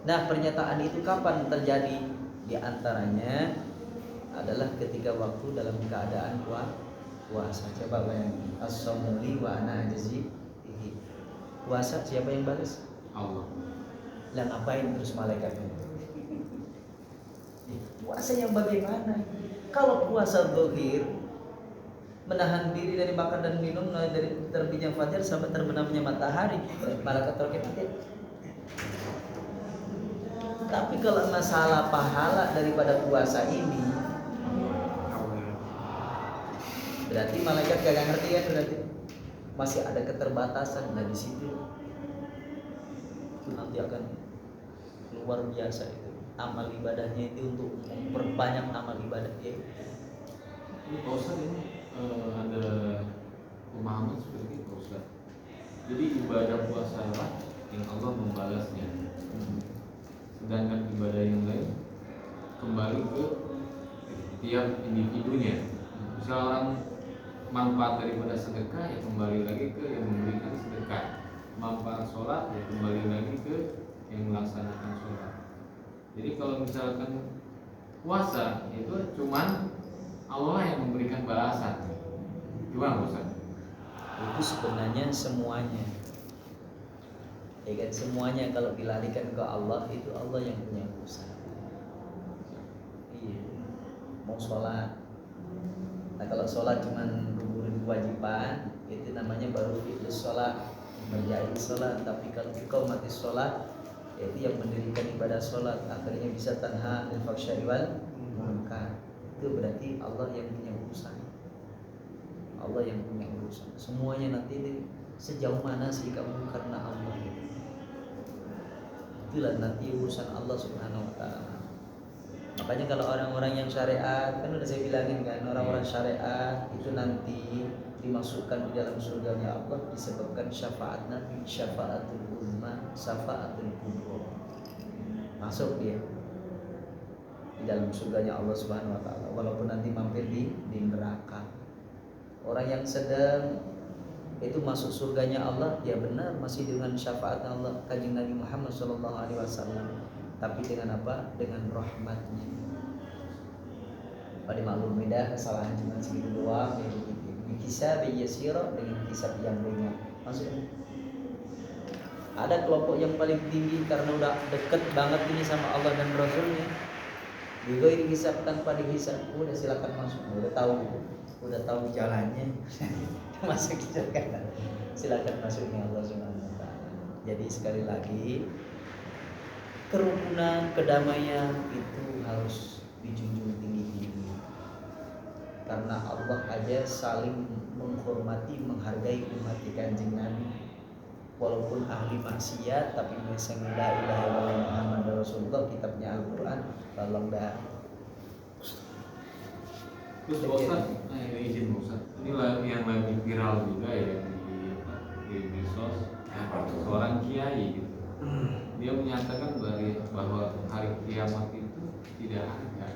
Nah, pernyataan itu kapan terjadi? Di antaranya adalah ketika waktu dalam keadaan puasa. Coba bayangin, as-sawmu li wa ana ajzi bihi. Puasa siapa yang balas? Allah. Lah ngapain terus malaikatnya? Puasa yang bagaimana? Kalau puasa zahir, menahan diri dari makan dan minum dari terbitnya fajar sampai terbenamnya matahari, malaikat terkepit. Tapi kalau masalah pahala daripada puasa ini, berarti malaikat gak ngerti kan, berarti masih ada keterbatasan dari situ. Itu nanti akan luar biasa itu amal ibadahnya itu untuk memperbanyak amal ibadah dia. Ini Pak Ustaz, ini ada pemahaman seperti itu Pak Ustaz. Jadi ibadah puasa lah yang Allah membalasnya, sedangkan ibadah yang lain kembali ke tiap individunya. Misal orang manfaat daripada sedekah ya kembali lagi ke yang memberikan sedekah, manfaat sholat ya kembali lagi ke yang melaksanakan sholat. Jadi kalau misalkan puasa itu cuman Allah yang memberikan balasan, gimana Ustaz? Itu sebenarnya semuanya, ya kan, semuanya kalau dilarikan ke Allah itu Allah yang punya urusan. Iya, mau sholat. Nah kalau sholat cuman gugurin kewajiban, itu namanya baru itu sholat, menjadi sholat. Tapi kalau engkau mati sholat, yaitu yang mendirikan ibadah sholat, akhirnya bisa tanha anil fahsya'i wal munkar. Itu berarti Allah yang punya urusan. Allah yang punya urusan. Semuanya nanti ini sejauh mana sih kamu karena Allah gitu. Itulah nanti urusan Allah Subhanahu Wa Taala. Makanya kalau orang-orang yang syariat, kan udah saya bilangin kan, orang-orang syariat itu nanti dimasukkan di dalam surganya Allah disebabkan syafaat Nabi, syafaatul umma, syafaatul kubra. Masuk dia di dalam surganya Allah Subhanahu Wa Taala, walaupun nanti mampir di neraka. Orang yang sedang itu masuk surganya Allah, ya benar masih dengan syafaat Allah Kanjeng Nabi Muhammad Shallallahu Alaihi Wasallam, tapi dengan apa? Dengan rahmatnya. Pada maklum beda, kesalahan cuma segitu doang, ya begitu. Kisah biyasiro dengan kisah yang ringan. Maksudnya ada kelompok yang paling tinggi karena udah deket banget ini sama Allah dan Rasulnya. Juga ini hisab tanpa dihisab, udah silakan masuk, udah tahu jalannya. Masuk surga, silakan masuknya Allah Subhanahu Wa Taala. Jadi sekali lagi, kerukunan, kedamaian itu harus dijunjung tinggi-tinggi. Karena Allah aja saling menghormati, menghargai umat Kanjeng Nabi. Walaupun ahli maksiat, tapi bisa la ilaha illallah Muhammadur Rasulullah, kitabnya Al-Quran, tolong dah. Terus Ustaz, izin Ustaz, ini yang lagi viral juga ya di medsos, seorang kiai gitu. Dia menyatakan bahwa hari kiamat itu itu tidak ada.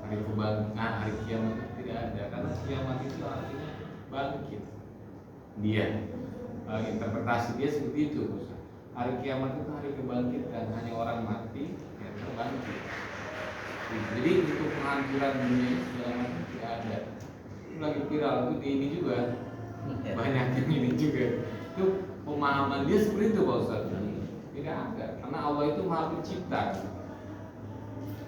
Hari kebangkitan, hari kiamat itu tidak ada, karena kiamat itu artinya bangkit. Dia interpretasi dia seperti itu. Hari kiamat itu hari kebangkitan, hanya orang mati yang terbangkit. Jadi untuk penghancuran dunia ini segala macam tidak ada. Itu lagi viral itu di ini juga, banyak yang ini juga. Itu pemahaman dia seperti itu Pak Ustaz. Tidak ada, karena Allah itu Maha Pencipta.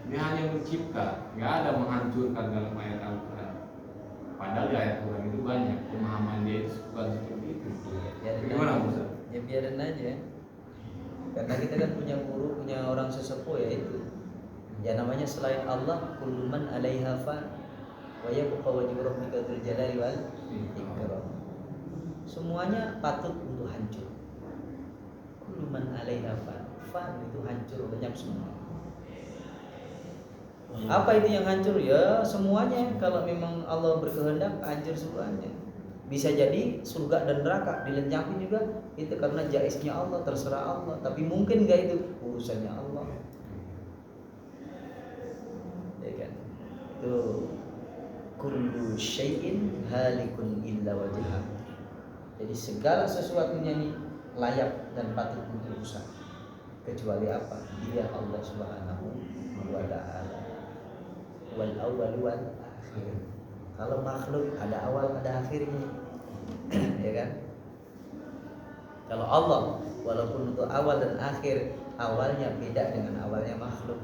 Dia hanya mencipta, nggak ada menghancurkan dalam ayat Al-Quran. Padahal di ayat Al-Quran itu banyak pemahaman dia itu bukan seperti itu. Bagaimana Ustaz? Ya biarin aja. Karena kita kan punya guru, punya orang sesepuh ya itu. Ya namanya selain Allah, kullu man 'alaiha fan wa yabqa wajhu rabbika dzul jalali wal ikram. Semuanya patut untuk hancur. Kullu man 'alaiha fan itu hancur, lenyap semua. Apa itu yang hancur? Ya semuanya. Kalau memang Allah berkehendak hancur semuanya. Bisa jadi surga dan neraka dilenyapin juga, itu karena jaiznya Allah, terserah Allah. Tapi mungkin nggak itu urusannya Allah. Ya kan? Itu kullu syai'in halikun illa wajhah. Jadi segala sesuatunya ini layak dan patut untuk rusak, kecuali apa? Dia Allah Subhanahu wa ta'ala. Wal awwal wal akhir. Kalau makhluk ada awal ada akhirnya. Ya kan? Kalau Allah walaupun untuk awal dan akhir, awalnya beda dengan awalnya makhluk.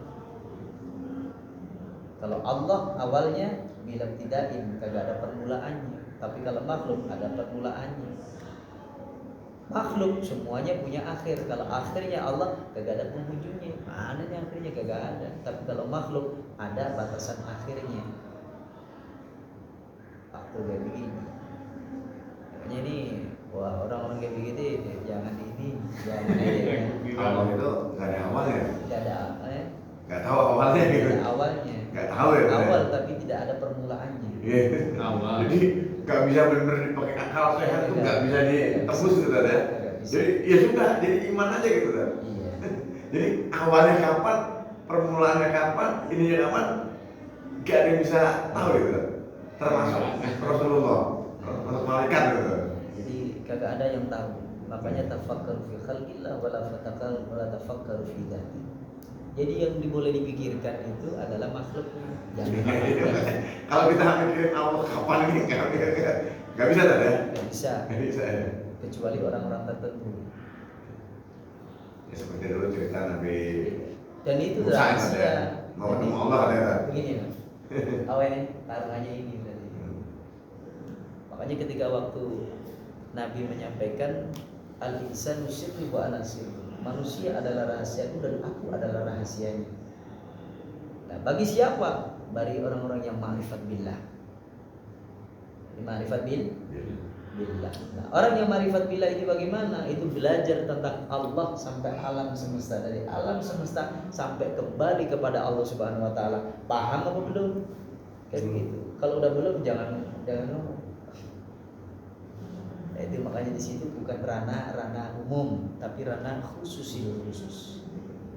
Kalau Allah awalnya bila tidakin kagak ada permulaannya, tapi kalau makhluk ada permulaannya. Makhluk semuanya punya akhir. Kalau akhirnya Allah kagak ada penghujungnya. Mana nih akhirnya kagak ada. Tapi kalau makhluk ada batasan akhirnya. Aku kayak begini. Makanya ini wah orang-orang kayak begitu jangan ini, jangan ini. Allah itu nggak ada awalnya. Tidak ada Nggak tahu awalnya gitu. tidak ada awalnya. Nggak tahu ya. Awal tapi tidak ada permulaannya. Iya. Awal. Jadi nggak bisa benar-benar dipakai akal sehat itu nggak bisa ditembus gitu kan ya. Nggak bisa. Jadi ya sudah, jadi iman aja gitu kan. Iya. Jadi awalnya kapan, permulaannya kapan, ininya kapan, nggak ada yang bisa tahu gitu kan. Termasuk Rasulullah, termasuk malaikat gitu kan. Jadi kagak ada yang tahu. Makanya tafakkaru fi khalqillah wala tafakkaru fi dzati. Jadi yang boleh dipikirkan itu adalah makhluknya. Kalau kita mikirin Allah kapan ini nggak bisa kan ya? Nggak bisa. Nggak bisa ya. Kecuali orang-orang tertentu. Ya seperti dulu cerita Nabi Dan itu Musa yang ada, rahasia. mau ketemu Allah ada kan? Begini loh. Awalnya taruhannya ini tadi. Makanya ketika waktu Nabi menyampaikan al-insanu sirru wa ana sirru. Manusia adalah rahasiaku dan aku adalah rahasianya. Nah, bagi siapa? Bagi orang-orang yang ma'rifat billah. Ma'rifat billah. Nah, orang yang ma'rifat billah itu bagaimana? Itu belajar tentang Allah sampai alam semesta, dari alam semesta sampai kembali kepada Allah Subhanahu wa taala. Paham apa belum? Kayak begitu. Kalau udah belum jangan ngomong. Nah, itu makanya di situ bukan ranah umum, tapi ranah khusus.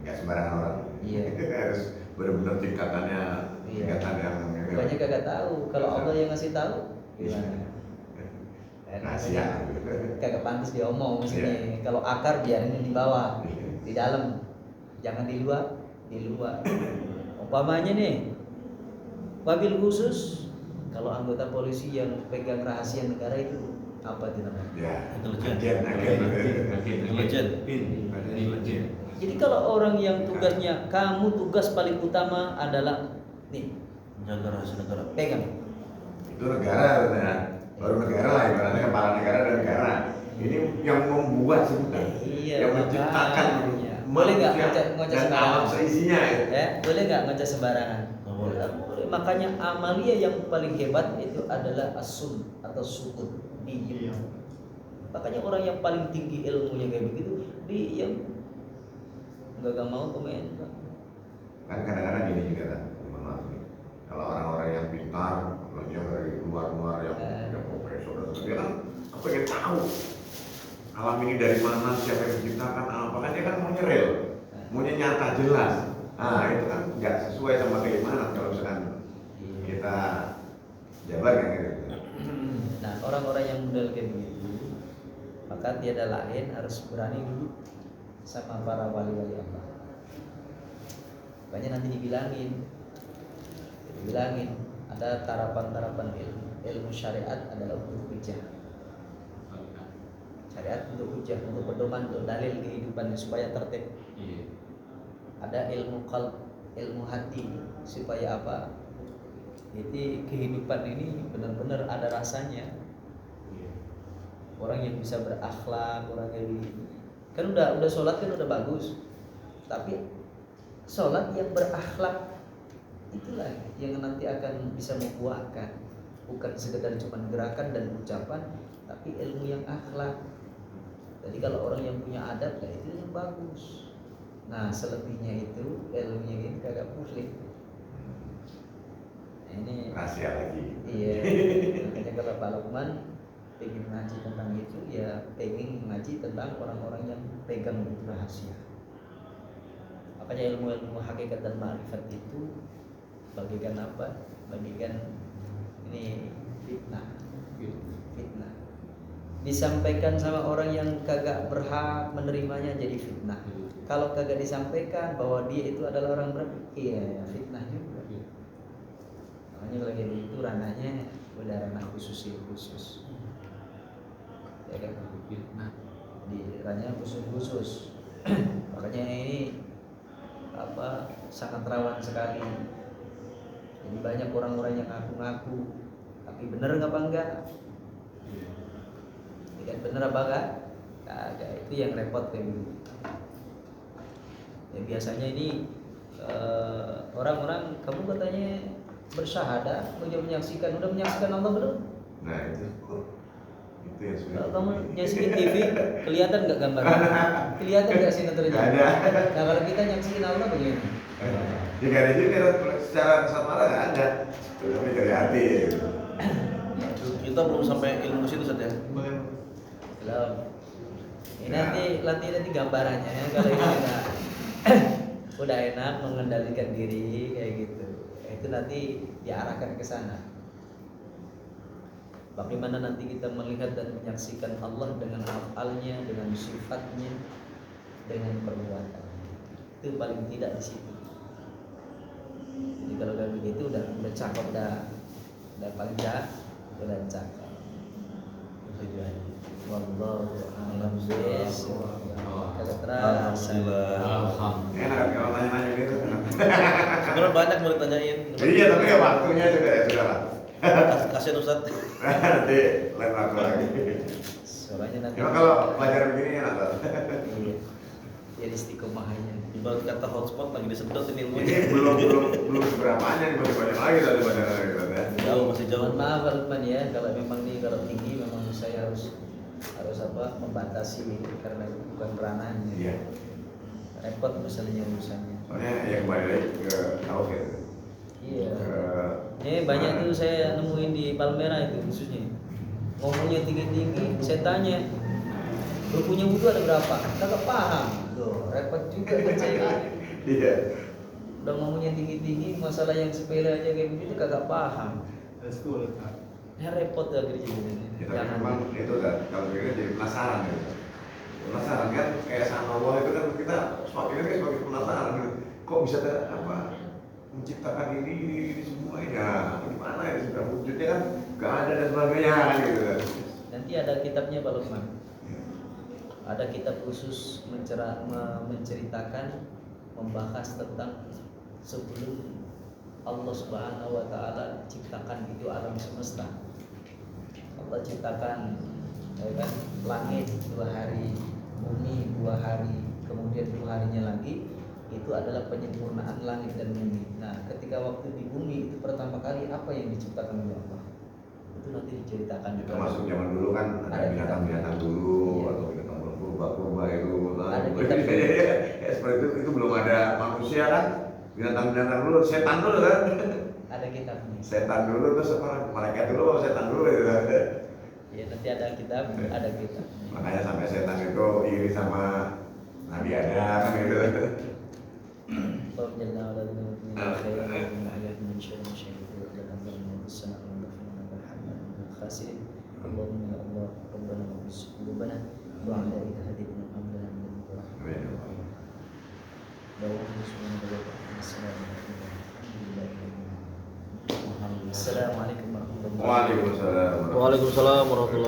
Nggak sembarangan orang. Iya. Harus benar-benar tingkatannya, Iya. tingkatan yang Bukannya kagak tahu. Kalau Allah yang ngasih tahu, gimana? rahasia. Kagak pantas diomong sini. Iya. Kalau akar biarin di bawah, di dalam, jangan di luar. Umpamanya nih, wabil khusus, kalau anggota polisi yang pegang rahasia negara itu apa itu namanya? Ya. Intelijen. Jadi kalau orang yang tugasnya, kamu tugas paling utama adalah nih, Menjaga rahasia negara. pegang. Itu negara ya. Baru negara lah, ibaratnya kepala negara dan negara. Ini yang membuat sebenarnya, Iya, yang menciptakan makanya. Boleh nggak manusia ngoceh dan sembarangan? alam seisinya ya. Ya, boleh nggak ngoceh sembarangan? Nggak boleh. Nggak boleh. Makanya amalia yang paling hebat itu adalah asun atau sukun, diam. Makanya orang yang paling tinggi ilmunya kayak begitu, diam. Nggak mau komentar. Kan kadang-kadang gini juga kan, mohon maaf nih. Kalau orang-orang yang pintar, apalagi yang dari luar-luar yang profesor dan sebagainya kan pengen tahu alam ini dari mana, siapa yang menciptakan apa, kan dia kan maunya real, maunya nyata jelas. Nah itu kan nggak sesuai sama keimanan kalau misalkan kita jabarkan gitu. Nah, orang-orang yang model kayak begitu, maka tiada lain harus berani duduk sama para wali-wali Allah. Makanya nanti dibilangin ada tarapan-tarapan ilmu syariat adalah untuk hujah. Syariat untuk hujah, untuk pedoman, untuk dalil kehidupan supaya tertib. Ada ilmu qalb, ilmu hati supaya apa? Jadi kehidupan ini benar-benar ada rasanya. Orang yang bisa berakhlak, orang yang kan udah sholat kan udah bagus, tapi sholat yang berakhlak itulah yang nanti akan bisa membuahkan, bukan sekedar cuma gerakan dan ucapan, tapi ilmu yang akhlak. Jadi kalau orang yang punya adab, lah itu yang bagus. Nah selebihnya itu ilmunya ini kagak muslim. Nah, ini Rahasia lagi. iya. Makanya kalau Pak Lukman pengen ngaji tentang itu, ya pengen ngaji tentang orang-orang yang pegang itu rahasia. Makanya ilmu-ilmu hakikat dan ma'rifat itu bagikan apa? Bagikan ini fitnah. Disampaikan sama orang yang kagak berhak menerimanya jadi fitnah. Kalau kagak disampaikan bahwa dia itu adalah orang berhak, iya fitnah juga. Makanya kalau kayak itu ranahnya udah ranah khusus. Ya kan? Fitnah di ranahnya khusus. Makanya ini apa sangat rawan sekali. Jadi banyak orang-orang yang ngaku-ngaku, tapi bener nggak apa enggak? Tidak bener apa enggak? Kagak, itu yang repot kayak gitu. Ya biasanya ini orang-orang kamu katanya bersyahadah, udah menyaksikan Allah belum? Nah itu yang sudah. Kalau kamu nyaksiin TV, kelihatan nggak gambarnya? Kelihatan nggak sinetronnya? Nggak ada. Nah kalau kita nyaksiin Allah bagaimana? Ya nggak ada juga secara kasat mata nggak ada. Tapi dari hati. Kita belum sampai ilmu ke situ saja. Belum. Ini nanti gambarannya ya. Kalau ini udah enak mengendalikan diri kayak gitu. Itu nanti diarahkan ke sana. Bagaimana nanti kita melihat dan menyaksikan Allah dengan afalnya, dengan sifatnya, dengan perbuatan. Itu paling tidak di situ. Jadi kalau udah begitu udah cakep, udah paling udah cakep. Itu aja. Wallahu a'lam bishawab. Kalau terasa. Alhamdulillah. Enak kalau nanya-nanya gitu. Sebenarnya banyak mau ditanyain. Iya tapi ya waktunya juga ya sudah lah. Kasihan Ustaz. Nanti lain waktu lagi. Soalnya nanti. Emang kalau pelajaran begini enak lah. Iya. Jadi istiqomahnya. Ibarat kata hotspot lagi disedot ini ilmunya. Ini belum seberapanya nih banyak lagi tadi pelajaran gitu ya. Jauh, masih jauh. Mohon maaf Pak Lukman ya, kalau memang kalau tinggi memang saya harus apa membatasi karena itu bukan ranahnya. Iya. Repot misalnya urusannya. Soalnya ya kembali lagi ke tauhid. Iya. Ini banyak tuh saya nemuin di Palmera itu khususnya. Ngomongnya tinggi-tinggi, saya tanya, lu punya wudhu ada berapa? Kagak paham. Tuh, repot juga kan saya. Iya. Udah ngomongnya tinggi-tinggi, masalah yang sepele aja kayak begitu kagak paham. Ya repot ya kerjanya. Ya, tapi memang itu kan kalau kita jadi penasaran gitu. Penasaran kan kayak sama Allah itu kan kita semakin penasaran gitu. Kok bisa menciptakan ini semua ya gimana ya sudah wujudnya kan gak ada dan sebagainya kan gitu kan. Nanti ada kitabnya Pak Lukman. Ada kitab khusus menceritakan, membahas tentang sebelum Allah Subhanahu wa taala ciptakan itu alam semesta. Allah ciptakan ya kan, langit 2 hari, bumi 2 hari, kemudian 2 harinya lagi itu adalah penyempurnaan langit dan bumi. Nah, ketika waktu di bumi itu pertama kali apa yang diciptakan oleh Allah? Itu nanti diceritakan. Itu masuk zaman dulu kan ada binatang-binatang dulu atau binatang purba itu. Ada kitab. Ya, seperti itu belum ada manusia kan. Binatang-binatang dulu, setan dulu kan. Ada kitabnya. Setan dulu terus apa? Malaikat dulu, setan dulu gitu. Ya nanti ada kitab, ada kitab. Makanya sampai setan itu iri sama Nabi Adam kan gitu. Kalau Assalamualaikum warahmatullahi wabarakatuh. Waalaikumsalam. Waalaikumsalam warahmatullahi